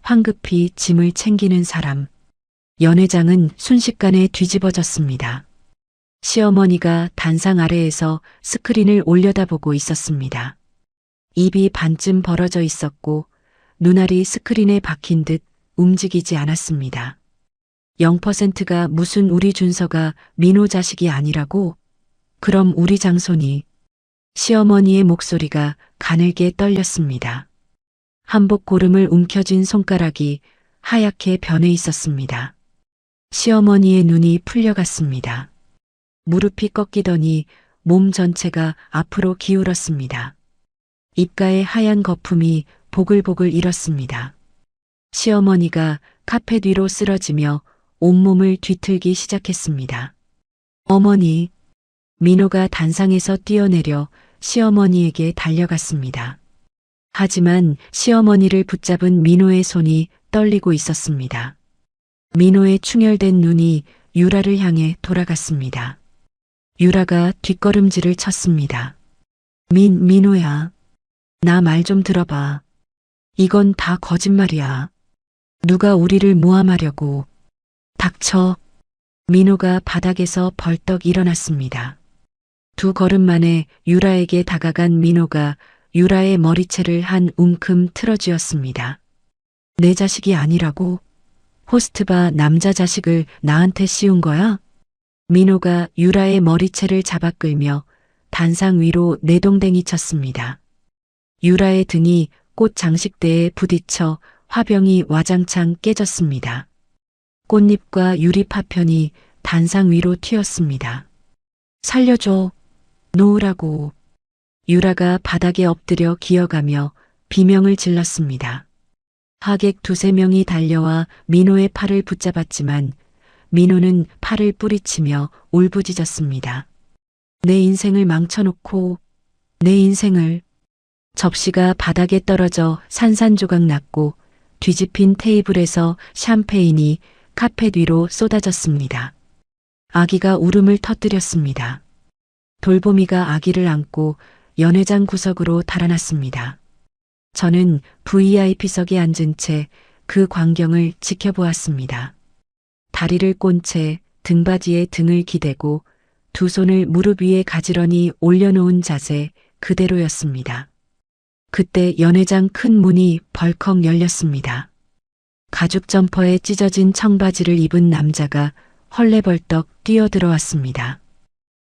황급히 짐을 챙기는 사람. 연회장은 순식간에 뒤집어졌습니다. 시어머니가 단상 아래에서 스크린을 올려다보고 있었습니다. 입이 반쯤 벌어져 있었고 눈알이 스크린에 박힌 듯 움직이지 않았습니다. 0%가 무슨 우리 준서가 민호 자식이 아니라고? 그럼 우리 장손이. 시어머니의 목소리가 가늘게 떨렸습니다. 한복 고름을 움켜쥔 손가락이 하얗게 변해 있었습니다. 시어머니의 눈이 풀려갔습니다. 무릎이 꺾이더니 몸 전체가 앞으로 기울었습니다. 입가에 하얀 거품이 보글보글 일었습니다. 시어머니가 카페 뒤로 쓰러지며 온몸을 뒤틀기 시작했습니다. 어머니. 민호가 단상에서 뛰어내려 시어머니에게 달려갔습니다. 하지만 시어머니를 붙잡은 민호의 손이 떨리고 있었습니다. 민호의 충혈된 눈이 유라를 향해 돌아갔습니다. 유라가 뒷걸음질을 쳤습니다. 민호야. 나 말 좀 들어봐. 이건 다 거짓말이야. 누가 우리를 모함하려고. 닥쳐. 민호가 바닥에서 벌떡 일어났습니다. 두 걸음 만에 유라에게 다가간 민호가 유라의 머리채를 한 움큼 틀어쥐었습니다. 내 자식이 아니라고? 호스트바 남자 자식을 나한테 씌운 거야? 민호가 유라의 머리채를 잡아 끌며 단상 위로 내동댕이 쳤습니다. 유라의 등이 꽃 장식대에 부딪혀 화병이 와장창 깨졌습니다. 꽃잎과 유리 파편이 단상 위로 튀었습니다. 살려줘. 놓으라고. 유라가 바닥에 엎드려 기어가며 비명을 질렀습니다. 하객 두세 명이 달려와 민호의 팔을 붙잡았지만 민호는 팔을 뿌리치며 울부짖었습니다. 내 인생을 망쳐놓고 내 인생을. 접시가 바닥에 떨어져 산산조각 났고 뒤집힌 테이블에서 샴페인이 카페 뒤로 쏟아졌습니다. 아기가 울음을 터뜨렸습니다. 돌보미가 아기를 안고 연회장 구석으로 달아났습니다. 저는 VIP석에 앉은 채 그 광경을 지켜보았습니다. 다리를 꼰 채 등받이에 등을 기대고 두 손을 무릎 위에 가지런히 올려놓은 자세 그대로였습니다. 그때 연회장 큰 문이 벌컥 열렸습니다. 가죽 점퍼에 찢어진 청바지를 입은 남자가 헐레벌떡 뛰어들어왔습니다.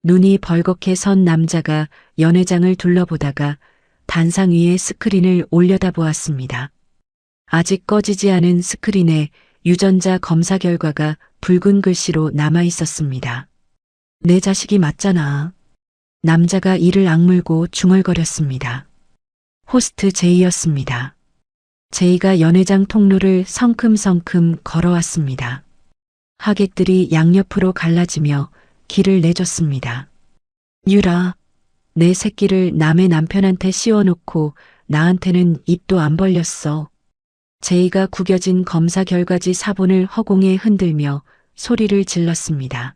눈이 벌겋게 선 남자가 연회장을 둘러보다가 단상 위에 스크린을 올려다보았습니다. 아직 꺼지지 않은 스크린에 유전자 검사 결과가 붉은 글씨로 남아 있었습니다. 내 자식이 맞잖아. 남자가 이를 악물고 중얼거렸습니다. 호스트 제이였습니다. 제이가 연회장 통로를 성큼성큼 걸어왔습니다. 하객들이 양옆으로 갈라지며 길을 내줬습니다. 유라, 내 새끼를 남의 남편한테 씌워놓고 나한테는 입도 안 벌렸어. 제이가 구겨진 검사 결과지 사본을 허공에 흔들며 소리를 질렀습니다.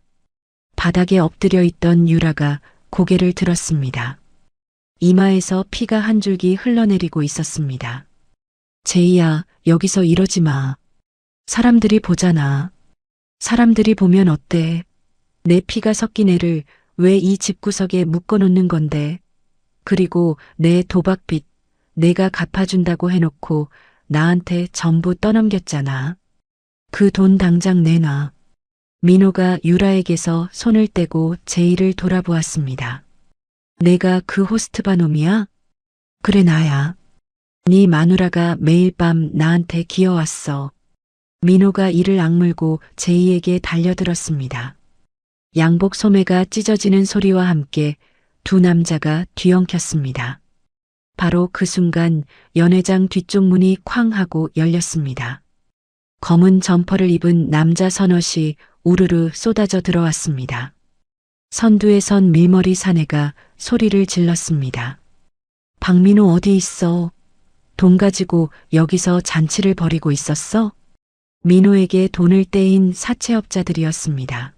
바닥에 엎드려 있던 유라가 고개를 들었습니다. 이마에서 피가 한 줄기 흘러내리고 있었습니다. 제이야, 여기서 이러지 마. 사람들이 보잖아. 사람들이 보면 어때? 내 피가 섞인 애를 왜 이 집구석에 묶어놓는 건데? 그리고 내 도박빚 내가 갚아준다고 해놓고 나한테 전부 떠넘겼잖아. 그 돈 당장 내놔. 민호가 유라에게서 손을 떼고 제이를 돌아보았습니다. 내가 그 호스트바 놈이야? 그래 나야. 네 마누라가 매일 밤 나한테 기어왔어. 민호가 이를 악물고 제이에게 달려들었습니다. 양복 소매가 찢어지는 소리와 함께 두 남자가 뒤엉켰습니다. 바로 그 순간 연회장 뒤쪽 문이 쾅 하고 열렸습니다. 검은 점퍼를 입은 남자 서너시 우르르 쏟아져 들어왔습니다. 선두에 선 밀머리 사내가 소리를 질렀습니다. 박민호 어디 있어? 돈 가지고 여기서 잔치를 벌이고 있었어? 민호에게 돈을 떼인 사채업자들이었습니다.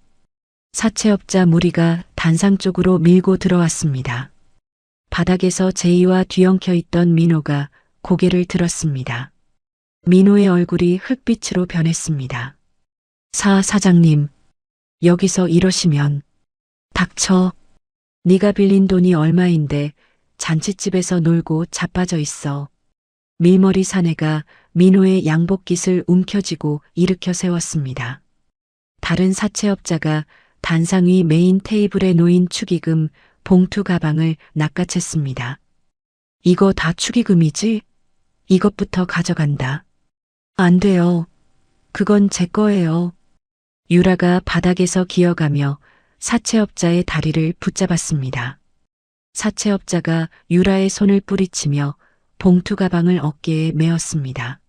사채업자 무리가 단상 쪽으로 밀고 들어왔습니다. 바닥에서 제이와 뒤엉켜 있던 민호가 고개를 들었습니다. 민호의 얼굴이 흙빛으로 변했습니다. 사장님, 여기서 이러시면. 닥쳐. 네가 빌린 돈이 얼마인데 잔치집에서 놀고 자빠져 있어. 밀머리 사내가 민호의 양복깃을 움켜쥐고 일으켜 세웠습니다. 다른 사채업자가 단상 위 메인 테이블에 놓인 축의금 봉투 가방을 낚아챘습니다. 이거 다 축의금이지? 이것부터 가져간다. 안 돼요. 그건 제 거예요. 유라가 바닥에서 기어가며 사채업자의 다리를 붙잡았습니다. 사채업자가 유라의 손을 뿌리치며 봉투 가방을 어깨에 메었습니다.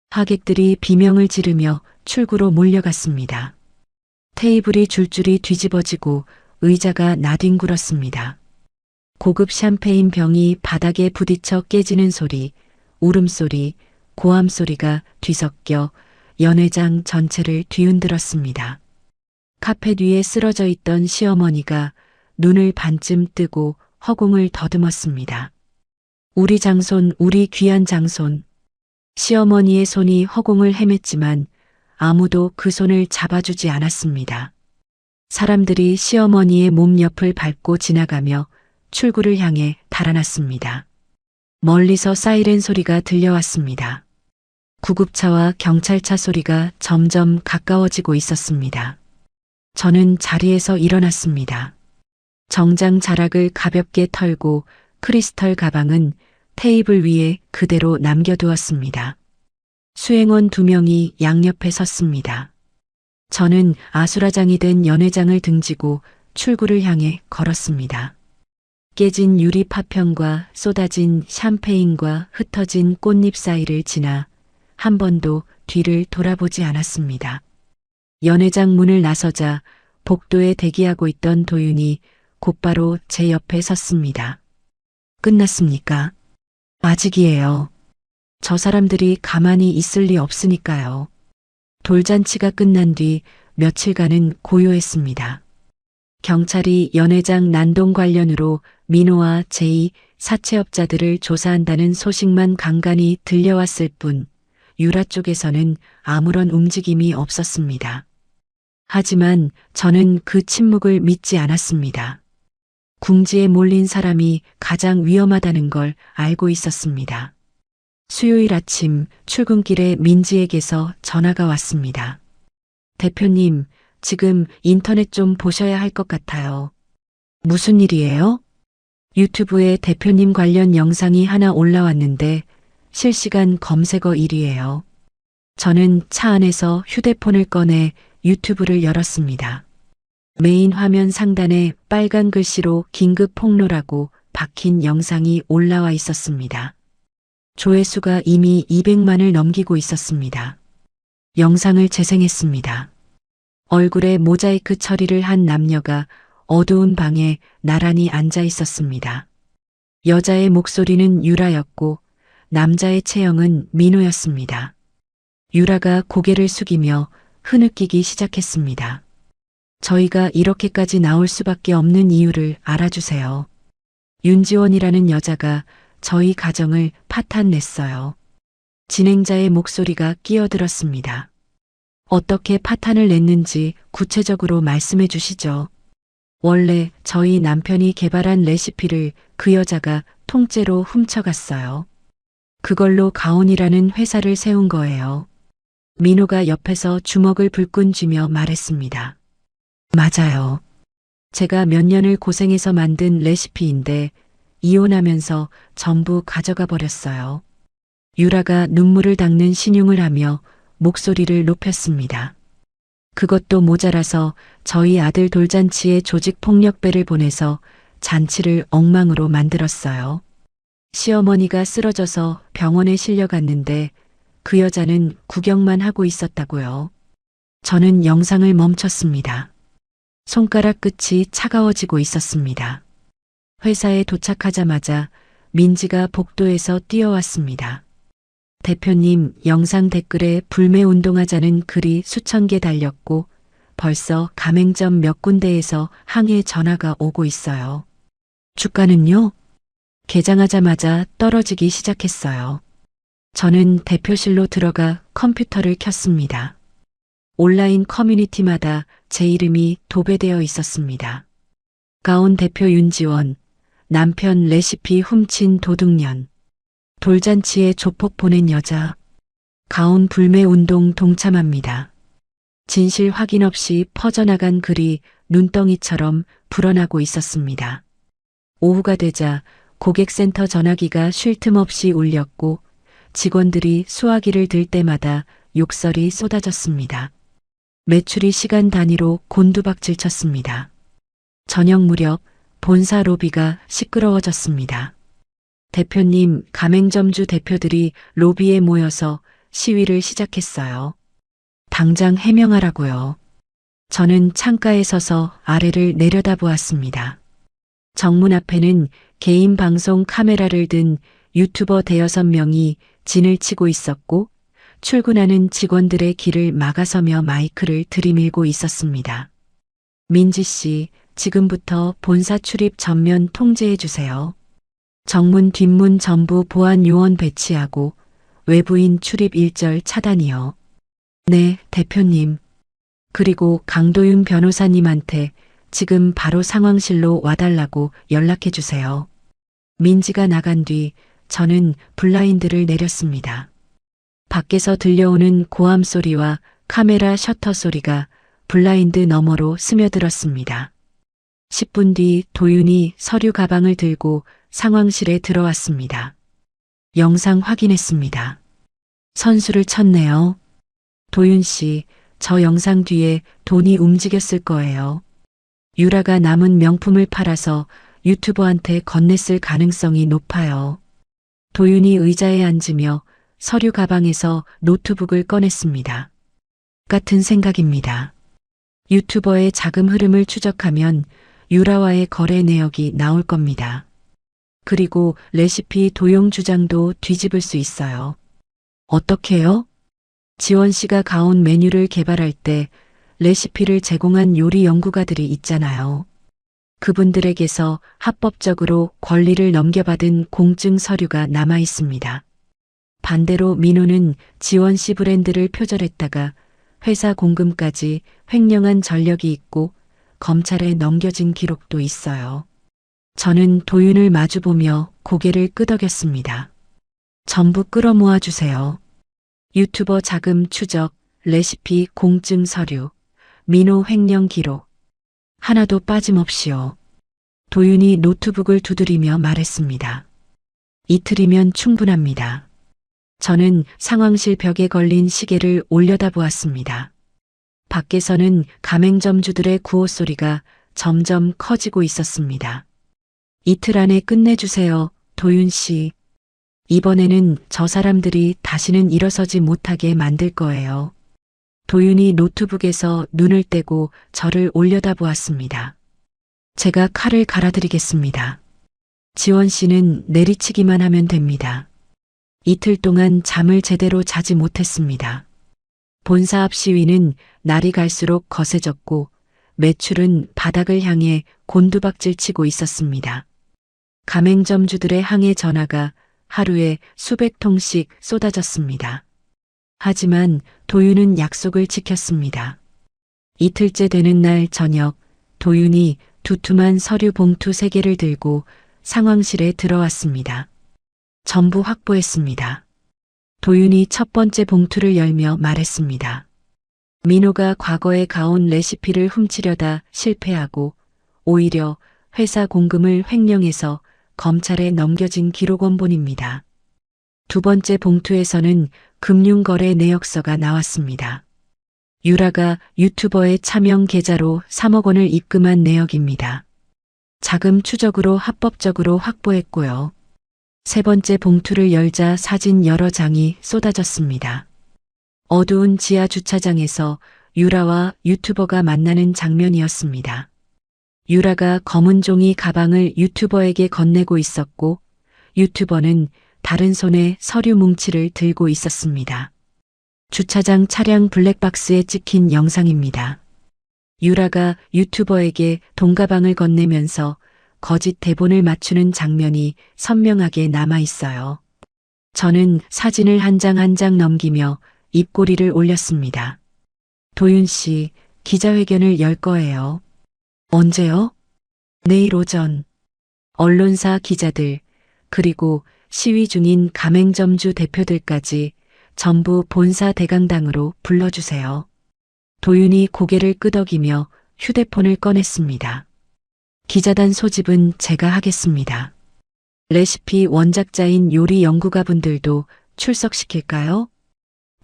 하객들이 비명을 지르며 출구로 몰려갔습니다. 테이블이 줄줄이 뒤집어지고 의자가 나뒹굴었습니다. 고급 샴페인 병이 바닥에 부딪혀 깨지는 소리, 울음소리, 고함소리가 뒤섞여 연회장 전체를 뒤흔들었습니다. 카펫 위에 쓰러져 있던 시어머니가 눈을 반쯤 뜨고 허공을 더듬었습니다. 우리 장손, 우리 귀한 장손. 시어머니의 손이 허공을 헤맸지만 아무도 그 손을 잡아주지 않았습니다. 사람들이 시어머니의 몸 옆을 밟고 지나가며 출구를 향해 달아났습니다. 멀리서 사이렌 소리가 들려왔습니다. 구급차와 경찰차 소리가 점점 가까워지고 있었습니다. 저는 자리에서 일어났습니다. 정장 자락을 가볍게 털고 크리스털 가방은 테이블 위에 그대로 남겨두었습니다. 수행원 2명이 양옆에 섰습니다. 저는 아수라장이 된 연회장을 등지고 출구를 향해 걸었습니다. 깨진 유리 파편과 쏟아진 샴페인과 흩어진 꽃잎 사이를 지나 한 번도 뒤를 돌아보지 않았습니다. 연회장 문을 나서자 복도에 대기하고 있던 도윤이 곧바로 제 옆에 섰습니다. 끝났습니까? 아직이에요. 저 사람들이 가만히 있을 리 없으니까요. 돌잔치가 끝난 뒤 며칠간은 고요했습니다. 경찰이 연회장 난동 관련으로 민호와 제이 사채업자들을 조사한다는 소식만 간간히 들려왔을 뿐 유라 쪽에서는 아무런 움직임이 없었습니다. 하지만 저는 그 침묵을 믿지 않았습니다. 궁지에 몰린 사람이 가장 위험하다는 걸 알고 있었습니다. 수요일 아침 출근길에 민지에게서 전화가 왔습니다. 대표님, 지금 인터넷 좀 보셔야 할 것 같아요. 무슨 일이에요? 유튜브에 대표님 관련 영상이 하나 올라왔는데 실시간 검색어 1위예요. 저는 차 안에서 휴대폰을 꺼내 유튜브를 열었습니다. 메인 화면 상단에 빨간 글씨로 긴급 폭로라고 박힌 영상이 올라와 있었습니다. 조회수가 이미 200만을 넘기고 있었습니다. 영상을 재생했습니다. 얼굴에 모자이크 처리를 한 남녀가 어두운 방에 나란히 앉아 있었습니다. 여자의 목소리는 유라였고 남자의 체형은 민호였습니다. 유라가 고개를 숙이며 흐느끼기 시작했습니다. 저희가 이렇게까지 나올 수밖에 없는 이유를 알아주세요. 윤지원이라는 여자가 저희 가정을 파탄냈어요. 진행자의 목소리가 끼어들었습니다. 어떻게 파탄을 냈는지 구체적으로 말씀해 주시죠. 원래 저희 남편이 개발한 레시피를 그 여자가 통째로 훔쳐갔어요. 그걸로 가온이라는 회사를 세운 거예요. 민호가 옆에서 주먹을 불끈 쥐며 말했습니다. 맞아요. 제가 몇 년을 고생해서 만든 레시피인데 이혼하면서 전부 가져가 버렸어요. 유라가 눈물을 닦는 신용을 하며 목소리를 높였습니다. 그것도 모자라서 저희 아들 돌잔치에 조직폭력배를 보내서 잔치를 엉망으로 만들었어요. 시어머니가 쓰러져서 병원에 실려갔는데 그 여자는 구경만 하고 있었다고요. 저는 영상을 멈췄습니다. 손가락 끝이 차가워지고 있었습니다. 회사에 도착하자마자 민지가 복도에서 뛰어왔습니다. 대표님, 영상 댓글에 불매운동하자는 글이 수천 개 달렸고 벌써 가맹점 몇 군데에서 항의 전화가 오고 있어요. 주가는요? 개장하자마자 떨어지기 시작했어요. 저는 대표실로 들어가 컴퓨터를 켰습니다. 온라인 커뮤니티마다 제 이름이 도배되어 있었습니다. 가온 대표 윤지원, 남편 레시피 훔친 도둑년, 돌잔치에 조폭 보낸 여자, 가온 불매 운동 동참합니다. 진실 확인 없이 퍼져나간 글이 눈덩이처럼 불어나고 있었습니다. 오후가 되자 고객센터 전화기가 쉴 틈 없이 울렸고 직원들이 수화기를 들 때마다 욕설이 쏟아졌습니다. 매출이 시간 단위로 곤두박질 쳤습니다. 저녁 무렵 본사 로비가 시끄러워졌습니다. 대표님, 가맹점주 대표들이 로비에 모여서 시위를 시작했어요. 당장 해명하라고요. 저는 창가에 서서 아래를 내려다보았습니다. 정문 앞에는 개인 방송 카메라를 든 유튜버 대여섯 명이 진을 치고 있었고 출근하는 직원들의 길을 막아서며 마이크를 들이밀고 있었습니다. 민지 씨, 지금부터 본사 출입 전면 통제해 주세요. 정문 뒷문 전부 보안 요원 배치하고 외부인 출입 일절 차단이요. 네, 대표님. 그리고 강도윤 변호사님한테 지금 바로 상황실로 와달라고 연락해 주세요. 민지가 나간 뒤 저는 블라인드를 내렸습니다. 밖에서 들려오는 고함 소리와 카메라 셔터 소리가 블라인드 너머로 스며들었습니다. 10분 뒤 도윤이 서류 가방을 들고 상황실에 들어왔습니다. 영상 확인했습니다. 선수를 쳤네요. 도윤 씨, 저 영상 뒤에 돈이 움직였을 거예요. 유라가 남은 명품을 팔아서 유튜버한테 건넸을 가능성이 높아요. 도윤이 의자에 앉으며 서류 가방에서 노트북을 꺼냈습니다. 같은 생각입니다. 유튜버의 자금 흐름을 추적하면 유라와의 거래 내역이 나올 겁니다. 그리고 레시피 도용 주장도 뒤집을 수 있어요. 어떻게요? 지원 씨가 가온 메뉴를 개발할 때 레시피를 제공한 요리 연구가들이 있잖아요. 그분들에게서 합법적으로 권리를 넘겨받은 공증 서류가 남아 있습니다. 반대로 민호는 지원 씨 브랜드를 표절했다가 회사 공금까지 횡령한 전력이 있고 검찰에 넘겨진 기록도 있어요. 저는 도윤을 마주보며 고개를 끄덕였습니다. 전부 끌어모아 주세요. 유튜버 자금 추적, 레시피 공증 서류, 민호 횡령 기록. 하나도 빠짐없이요. 도윤이 노트북을 두드리며 말했습니다. 이틀이면 충분합니다. 저는 상황실 벽에 걸린 시계를 올려다보았습니다. 밖에서는 가맹점주들의 구호 소리가 점점 커지고 있었습니다. 이틀 안에 끝내주세요, 도윤 씨. 이번에는 저 사람들이 다시는 일어서지 못하게 만들 거예요. 도윤이 노트북에서 눈을 떼고 저를 올려다보았습니다. 제가 칼을 갈아드리겠습니다. 지원 씨는 내리치기만 하면 됩니다. 이틀 동안 잠을 제대로 자지 못했습니다. 본사 앞 시위는 날이 갈수록 거세졌고 매출은 바닥을 향해 곤두박질 치고 있었습니다. 가맹점주들의 항해 전화가 하루에 수백 통씩 쏟아졌습니다. 하지만 도윤은 약속을 지켰습니다. 이틀째 되는 날 저녁 도윤이 두툼한 서류 봉투 3개를 들고 상황실에 들어왔습니다. 전부 확보했습니다. 도윤이 첫 번째 봉투를 열며 말했습니다. 민호가 과거에 가온 레시피를 훔치려다 실패하고 오히려 회사 공금을 횡령해서 검찰에 넘겨진 기록 원본입니다. 두 번째 봉투에서는 금융거래 내역서가 나왔습니다. 유라가 유튜버의 차명 계좌로 3억 원을 입금한 내역입니다. 자금 추적으로 합법적으로 확보했고요. 세 번째 봉투를 열자 사진 여러 장이 쏟아졌습니다. 어두운 지하 주차장에서 유라와 유튜버가 만나는 장면이었습니다. 유라가 검은 종이 가방을 유튜버에게 건네고 있었고 유튜버는 다른 손에 서류 뭉치를 들고 있었습니다. 주차장 차량 블랙박스에 찍힌 영상입니다. 유라가 유튜버에게 돈가방을 건네면서 거짓 대본을 맞추는 장면이 선명하게 남아 있어요. 저는 사진을 한 장 한 장 넘기며 입꼬리를 올렸습니다. 도윤 씨, 기자회견을 열 거예요. 언제요? 내일 오전. 언론사 기자들, 그리고 시위 중인 가맹점주 대표들까지 전부 본사 대강당으로 불러주세요. 도윤이 고개를 끄덕이며 휴대폰을 꺼냈습니다. 기자단 소집은 제가 하겠습니다. 레시피 원작자인 요리 연구가분들도 출석시킬까요?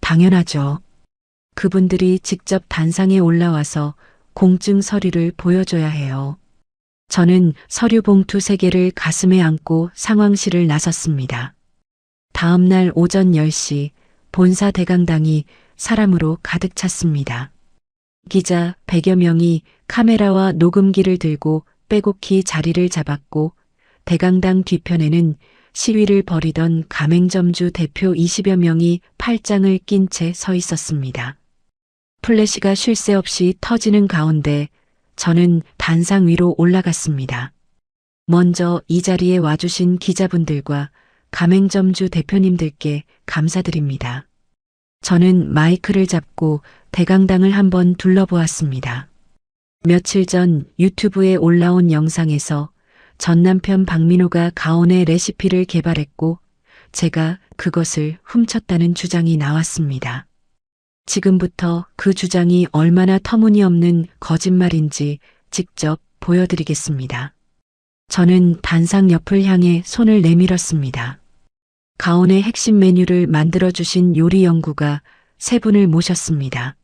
당연하죠. 그분들이 직접 단상에 올라와서 공증 서류를 보여줘야 해요. 저는 서류 봉투 3개를 가슴에 안고 상황실을 나섰습니다. 다음 날 오전 10시 본사 대강당이 사람으로 가득 찼습니다. 기자 100여 명이 카메라와 녹음기를 들고 빼곡히 자리를 잡았고 대강당 뒤편에는 시위를 벌이던 가맹점주 대표 20여 명이 팔짱을 낀 채 서 있었습니다. 플래시가 쉴 새 없이 터지는 가운데 저는 단상 위로 올라갔습니다. 먼저 이 자리에 와주신 기자분들과 가맹점주 대표님들께 감사드립니다. 저는 마이크를 잡고 대강당을 한번 둘러보았습니다. 며칠 전 유튜브에 올라온 영상에서 전 남편 박민호가 가온의 레시피를 개발했고 제가 그것을 훔쳤다는 주장이 나왔습니다. 지금부터 그 주장이 얼마나 터무니없는 거짓말인지 직접 보여드리겠습니다. 저는 단상 옆을 향해 손을 내밀었습니다. 가온의 핵심 메뉴를 만들어주신 요리 연구가 3분을 모셨습니다.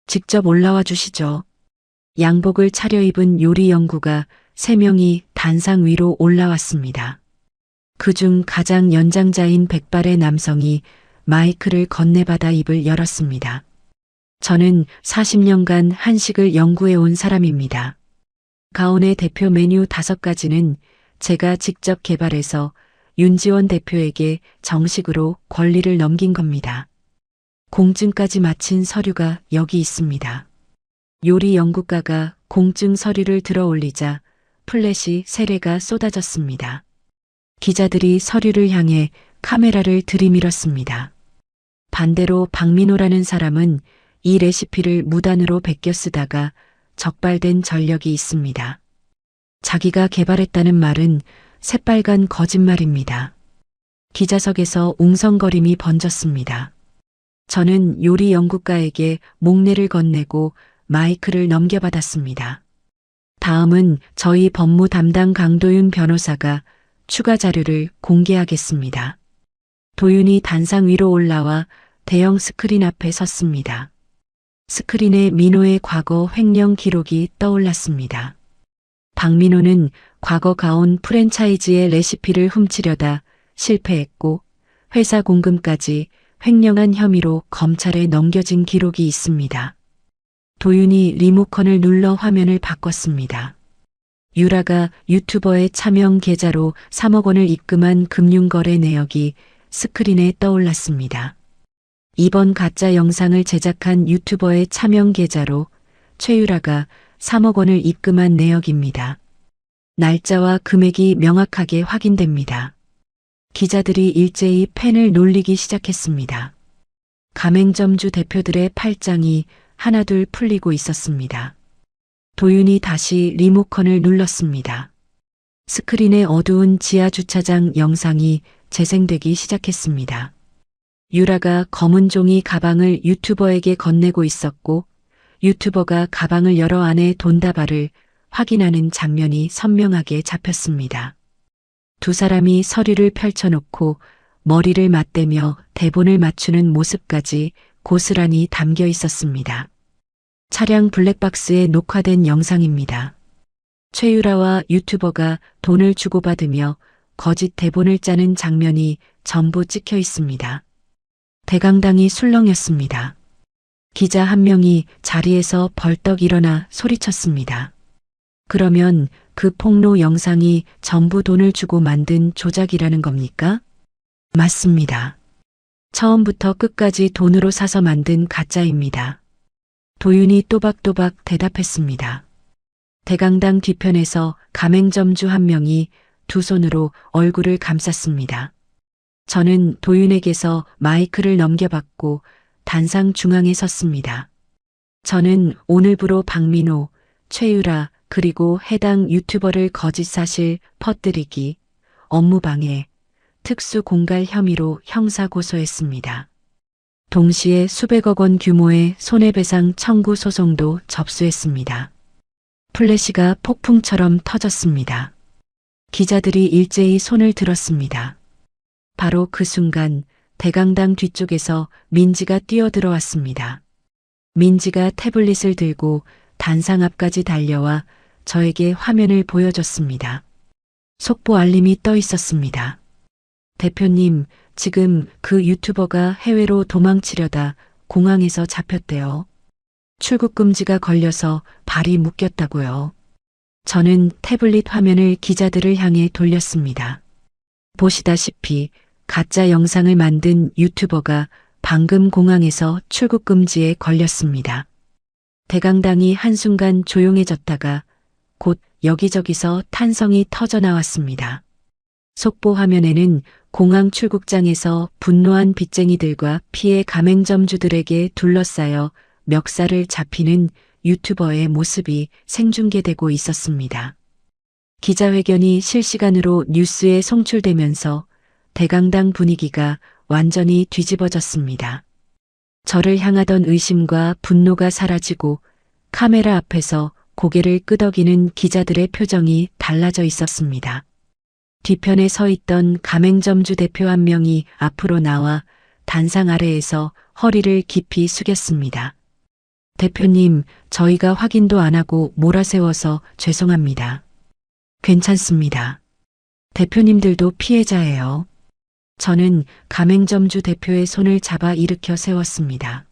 직접 올라와 주시죠. 양복을 차려입은 요리 연구가 3명이 단상 위로 올라왔습니다. 그중 가장 연장자인 백발의 남성이 마이크를 건네받아 입을 열었습니다. 저는 40년간 한식을 연구해온 사람입니다. 가온의 대표 메뉴 5가지는 제가 직접 개발해서 윤지원 대표에게 정식으로 권리를 넘긴 겁니다. 공증까지 마친 서류가 여기 있습니다. 요리 연구가가 공증 서류를 들어 올리자 플래시 세례가 쏟아졌습니다. 기자들이 서류를 향해 카메라를 들이밀었습니다. 반대로 박민호라는 사람은 이 레시피를 무단으로 베껴 쓰다가 적발된 전력이 있습니다. 자기가 개발했다는 말은 새빨간 거짓말입니다. 기자석에서 웅성거림이 번졌습니다. 저는 요리 연구가에게 목례를 건네고 마이크를 넘겨받았습니다. 다음은 저희 법무 담당 강도윤 변호사가 추가 자료를 공개하겠습니다. 도윤이 단상 위로 올라와 대형 스크린 앞에 섰습니다. 스크린에 민호의 과거 횡령 기록이 떠올랐습니다. 박민호는 과거 가온 프랜차이즈의 레시피를 훔치려다 실패했고 회사 공금까지 횡령한 혐의로 검찰에 넘겨진 기록이 있습니다. 도윤이 리모컨을 눌러 화면을 바꿨습니다. 유라가 유튜버의 차명 계좌로 3억 원을 입금한 금융거래 내역이 스크린에 떠올랐습니다. 이번 가짜 영상을 제작한 유튜버의 차명 계좌로 최유라가 3억 원을 입금한 내역입니다. 날짜와 금액이 명확하게 확인됩니다. 기자들이 일제히 펜을 놀리기 시작했습니다. 가맹점주 대표들의 팔짱이 하나둘 풀리고 있었습니다. 도윤이 다시 리모컨을 눌렀습니다. 스크린의 어두운 지하 주차장 영상이 재생되기 시작했습니다. 유라가 검은 종이 가방을 유튜버에게 건네고 있었고 유튜버가 가방을 열어 안에 돈다발을 확인하는 장면이 선명하게 잡혔습니다. 두 사람이 서류를 펼쳐놓고 머리를 맞대며 대본을 맞추는 모습까지 고스란히 담겨 있었습니다. 차량 블랙박스에 녹화된 영상입니다. 최유라와 유튜버가 돈을 주고받으며 거짓 대본을 짜는 장면이 전부 찍혀 있습니다. 대강당이 술렁였습니다. 기자 한 명이 자리에서 벌떡 일어나 소리쳤습니다. 그러면 그 폭로 영상이 전부 돈을 주고 만든 조작이라는 겁니까? 맞습니다. 처음부터 끝까지 돈으로 사서 만든 가짜입니다. 도윤이 또박또박 대답했습니다. 대강당 뒤편에서 가맹점주 한 명이 두 손으로 얼굴을 감쌌습니다. 저는 도윤에게서 마이크를 넘겨받고 단상 중앙에 섰습니다. 저는 오늘부로 박민호, 최유라 그리고 해당 유튜버를 거짓 사실 퍼뜨리기, 업무방해, 특수공갈 혐의로 형사 고소했습니다. 동시에 수백억 원 규모의 손해배상 청구 소송도 접수했습니다. 플래시가 폭풍처럼 터졌습니다. 기자들이 일제히 손을 들었습니다. 바로 그 순간 대강당 뒤쪽에서 민지가 뛰어들어왔습니다. 민지가 태블릿을 들고 단상 앞까지 달려와 저에게 화면을 보여줬습니다. 속보 알림이 떠 있었습니다. 대표님, 지금 그 유튜버가 해외로 도망치려다 공항에서 잡혔대요. 출국 금지가 걸려서 발이 묶였다고요. 저는 태블릿 화면을 기자들을 향해 돌렸습니다. 보시다시피 가짜 영상을 만든 유튜버가 방금 공항에서 출국 금지에 걸렸습니다. 대강당이 한순간 조용해졌다가 곧 여기저기서 탄성이 터져 나왔습니다. 속보 화면에는 공항 출국장에서 분노한 빚쟁이들과 피해 가맹점주들에게 둘러싸여 멱살을 잡히는 유튜버의 모습이 생중계되고 있었습니다. 기자회견이 실시간으로 뉴스에 송출되면서 대강당 분위기가 완전히 뒤집어졌습니다. 저를 향하던 의심과 분노가 사라지고 카메라 앞에서 고개를 끄덕이는 기자들의 표정이 달라져 있었습니다. 뒤편에 서 있던 가맹점주 대표 한 명이 앞으로 나와 단상 아래에서 허리를 깊이 숙였습니다. 대표님, 저희가 확인도 안 하고 몰아세워서 죄송합니다. 괜찮습니다. 대표님들도 피해자예요. 저는 가맹점주 대표의 손을 잡아 일으켜 세웠습니다.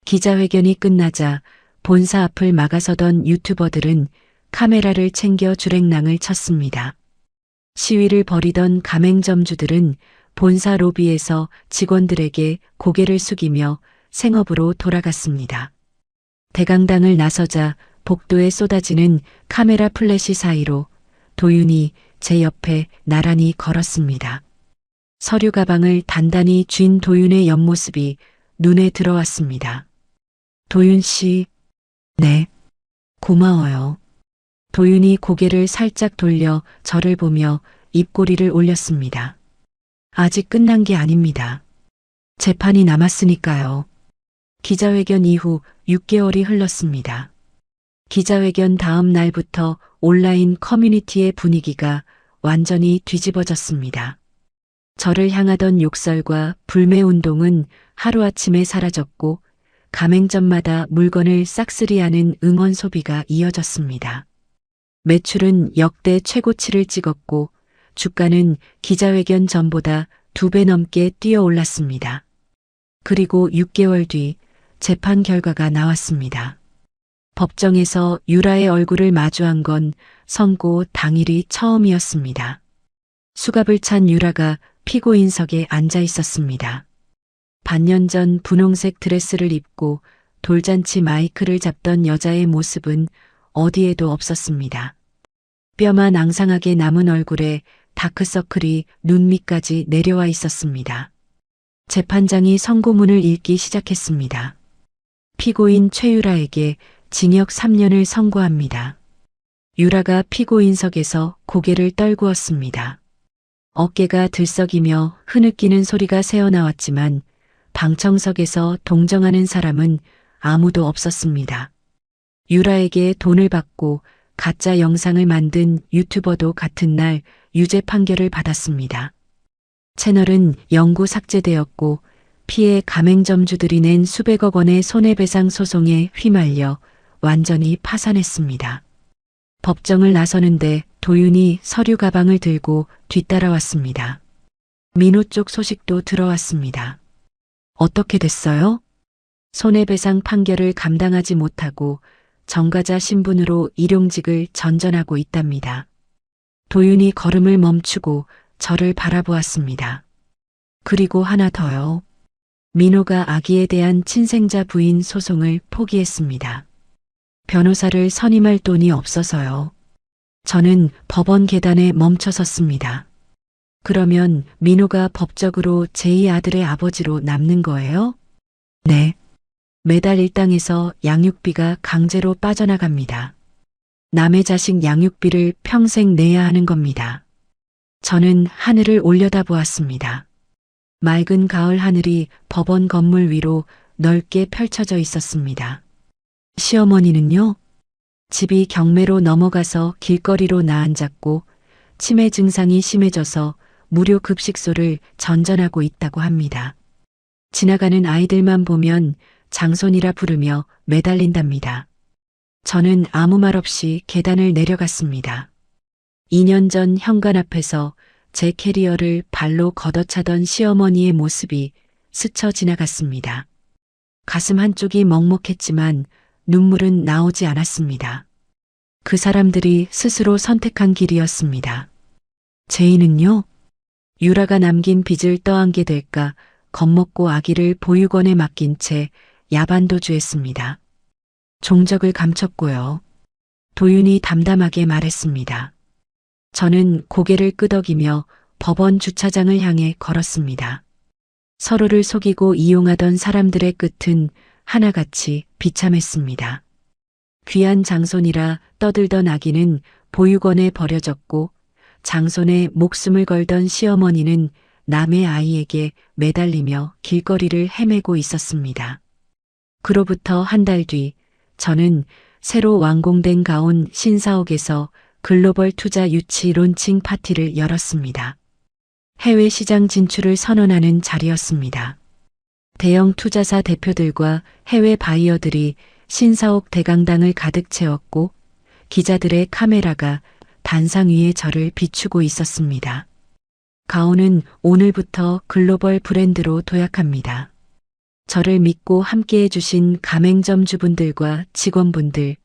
기자회견이 끝나자 본사 앞을 막아서던 유튜버들은 카메라를 챙겨 주랭랑을 쳤습니다. 시위를 벌이던 가맹점주들은 본사 로비에서 직원들에게 고개를 숙이며 생업으로 돌아갔습니다. 대강당을 나서자 복도에 쏟아지는 카메라 플래시 사이로 도윤이 제 옆에 나란히 걸었습니다. 서류 가방을 단단히 쥔 도윤의 옆모습이 눈에 들어왔습니다. 도윤 씨, 네, 고마워요. 도윤이 고개를 살짝 돌려 저를 보며 입꼬리를 올렸습니다. 아직 끝난 게 아닙니다. 재판이 남았으니까요. 기자회견 이후 6개월이 흘렀습니다. 기자회견 다음 날부터 온라인 커뮤니티의 분위기가 완전히 뒤집어졌습니다. 저를 향하던 욕설과 불매운동은 하루아침에 사라졌고 가맹점마다 물건을 싹쓸이하는 응원 소비가 이어졌습니다. 매출은 역대 최고치를 찍었고 주가는 기자회견 전보다 2배 넘게 뛰어올랐습니다. 그리고 6개월 뒤 재판 결과가 나왔습니다. 법정에서 유라의 얼굴을 마주한 건 선고 당일이 처음이었습니다. 수갑을 찬 유라가 피고인석에 앉아 있었습니다. 반년 전 분홍색 드레스를 입고 돌잔치 마이크를 잡던 여자의 모습은 어디에도 없었습니다. 뼈만 앙상하게 남은 얼굴에 다크서클이 눈 밑까지 내려와 있었습니다. 재판장이 선고문을 읽기 시작했습니다. 피고인 최유라에게 징역 3년을 선고합니다. 유라가 피고인석에서 고개를 떨구었습니다. 어깨가 들썩이며 흐느끼는 소리가 새어나왔지만 방청석에서 동정하는 사람은 아무도 없었습니다. 유라에게 돈을 받고 가짜 영상을 만든 유튜버도 같은 날 유죄 판결을 받았습니다. 채널은 영구 삭제되었고 피해 가맹점주들이 낸 수백억 원의 손해배상 소송에 휘말려 완전히 파산했습니다. 법정을 나서는데 도윤이 서류 가방을 들고 뒤따라왔습니다. 민호 쪽 소식도 들어왔습니다. 어떻게 됐어요? 손해배상 판결을 감당하지 못하고 정가자 신분으로 일용직을 전전하고 있답니다. 도윤이 걸음을 멈추고 저를 바라보았습니다. 그리고 하나 더요. 민호가 아기에 대한 친생자 부인 소송을 포기했습니다. 변호사를 선임할 돈이 없어서요. 저는 법원 계단에 멈춰섰습니다. 그러면 민호가 법적으로 제2 아들의 아버지로 남는 거예요? 네. 매달 일당에서 양육비가 강제로 빠져나갑니다. 남의 자식 양육비를 평생 내야 하는 겁니다. 저는 하늘을 올려다보았습니다. 맑은 가을 하늘이 법원 건물 위로 넓게 펼쳐져 있었습니다. 시어머니는요? 집이 경매로 넘어가서 길거리로 나앉았고 치매 증상이 심해져서 무료 급식소를 전전하고 있다고 합니다. 지나가는 아이들만 보면 장손이라 부르며 매달린답니다. 저는 아무 말 없이 계단을 내려갔습니다. 2년 전 현관 앞에서 제 캐리어를 발로 걷어차던 시어머니의 모습이 스쳐 지나갔습니다. 가슴 한쪽이 먹먹했지만 눈물은 나오지 않았습니다. 그 사람들이 스스로 선택한 길이었습니다. 제이는요? 유라가 남긴 빚을 떠안게 될까 겁먹고 아기를 보육원에 맡긴 채 야반도주했습니다. 종적을 감췄고요. 도윤이 담담하게 말했습니다. 저는 고개를 끄덕이며 법원 주차장을 향해 걸었습니다. 서로를 속이고 이용하던 사람들의 끝은 하나같이 비참했습니다. 귀한 장손이라 떠들던 아기는 보육원에 버려졌고 장손에 목숨을 걸던 시어머니는 남의 아이에게 매달리며 길거리를 헤매고 있었습니다. 그로부터 한 달 뒤 저는 새로 완공된 가온 신사옥에서 글로벌 투자 유치 론칭 파티를 열었습니다. 해외 시장 진출을 선언하는 자리였습니다. 대형 투자사 대표들과 해외 바이어들이 신사옥 대강당을 가득 채웠고 기자들의 카메라가 단상 위에 저를 비추고 있었습니다. 가온은 오늘부터 글로벌 브랜드로 도약합니다. 저를 믿고 함께해 주신 가맹점주분들과 직원분들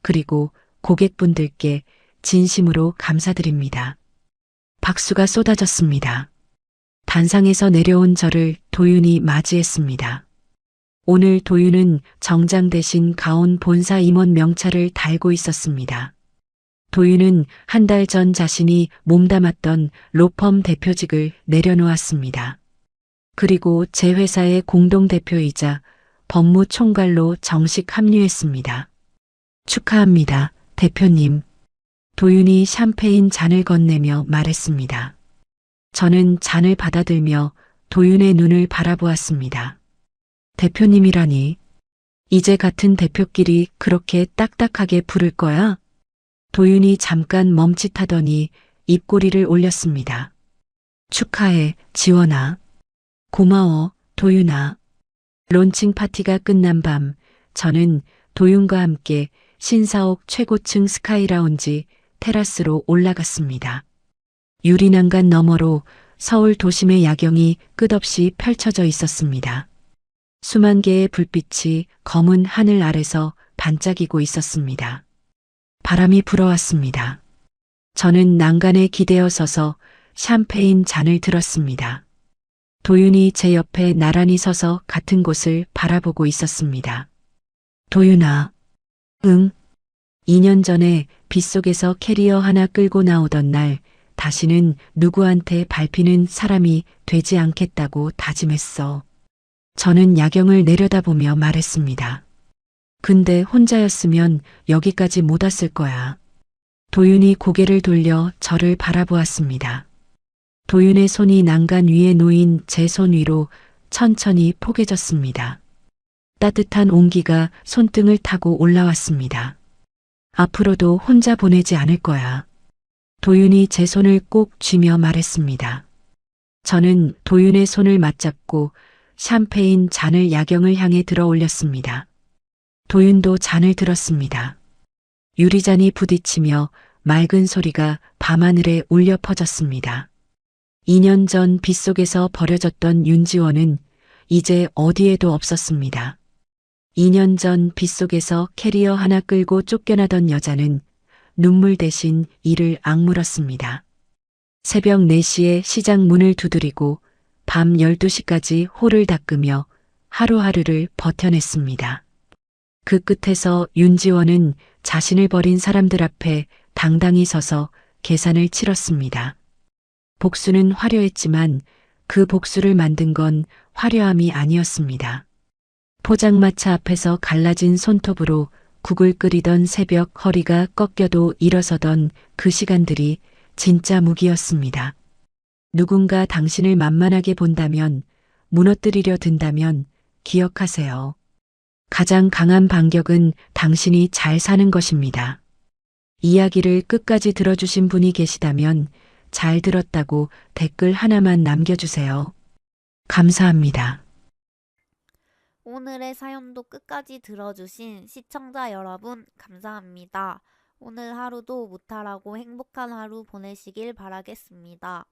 그리고 고객분들께 진심으로 감사드립니다. 박수가 쏟아졌습니다. 단상에서 내려온 저를 도윤이 맞이했습니다. 오늘 도윤은 정장 대신 가온 본사 임원 명찰을 달고 있었습니다. 도윤은 한 달 전 자신이 몸담았던 로펌 대표직을 내려놓았습니다. 그리고 제 회사의 공동대표이자 법무총괄로 정식 합류했습니다. 축하합니다, 대표님. 도윤이 샴페인 잔을 건네며 말했습니다. 저는 잔을 받아들며 도윤의 눈을 바라보았습니다. 대표님이라니. 이제 같은 대표끼리 그렇게 딱딱하게 부를 거야? 도윤이 잠깐 멈칫하더니 입꼬리를 올렸습니다. 축하해, 지원아. 고마워, 도윤아. 론칭 파티가 끝난 밤, 저는 도윤과 함께 신사옥 최고층 스카이라운지 테라스로 올라갔습니다. 유리난간 너머로 서울 도심의 야경이 끝없이 펼쳐져 있었습니다. 수만 개의 불빛이 검은 하늘 아래서 반짝이고 있었습니다. 바람이 불어왔습니다. 저는 난간에 기대어 서서 샴페인 잔을 들었습니다. 도윤이 제 옆에 나란히 서서 같은 곳을 바라보고 있었습니다. 도윤아. 응. 2년 전에 빗속에서 캐리어 하나 끌고 나오던 날 다시는 누구한테 밟히는 사람이 되지 않겠다고 다짐했어. 저는 야경을 내려다보며 말했습니다. 근데 혼자였으면 여기까지 못 왔을 거야. 도윤이 고개를 돌려 저를 바라보았습니다. 도윤의 손이 난간 위에 놓인 제 손 위로 천천히 포개졌습니다. 따뜻한 온기가 손등을 타고 올라왔습니다. 앞으로도 혼자 보내지 않을 거야. 도윤이 제 손을 꼭 쥐며 말했습니다. 저는 도윤의 손을 맞잡고 샴페인 잔을 야경을 향해 들어 올렸습니다. 도윤도 잔을 들었습니다. 유리잔이 부딪히며 맑은 소리가 밤하늘에 울려 퍼졌습니다. 2년 전 빗속에서 버려졌던 윤지원은 이제 어디에도 없었습니다. 2년 전 빗속에서 캐리어 하나 끌고 쫓겨나던 여자는 눈물 대신 이를 악물었습니다. 새벽 4시에 시장 문을 두드리고 밤 12시까지 홀을 닦으며 하루하루를 버텨냈습니다. 그 끝에서 윤지원은 자신을 버린 사람들 앞에 당당히 서서 계산을 치렀습니다. 복수는 화려했지만 그 복수를 만든 건 화려함이 아니었습니다. 포장마차 앞에서 갈라진 손톱으로 국을 끓이던 새벽 허리가 꺾여도 일어서던 그 시간들이 진짜 무기였습니다. 누군가 당신을 만만하게 본다면, 무너뜨리려 든다면 기억하세요. 가장 강한 반격은 당신이 잘 사는 것입니다. 이야기를 끝까지 들어주신 분이 계시다면 잘 들었다고 댓글 하나만 남겨주세요. 감사합니다. 오늘의 사연도 끝까지 들어주신 시청자 여러분, 감사합니다. 오늘 하루도 무탈하고 행복한 하루 보내시길 바라겠습니다.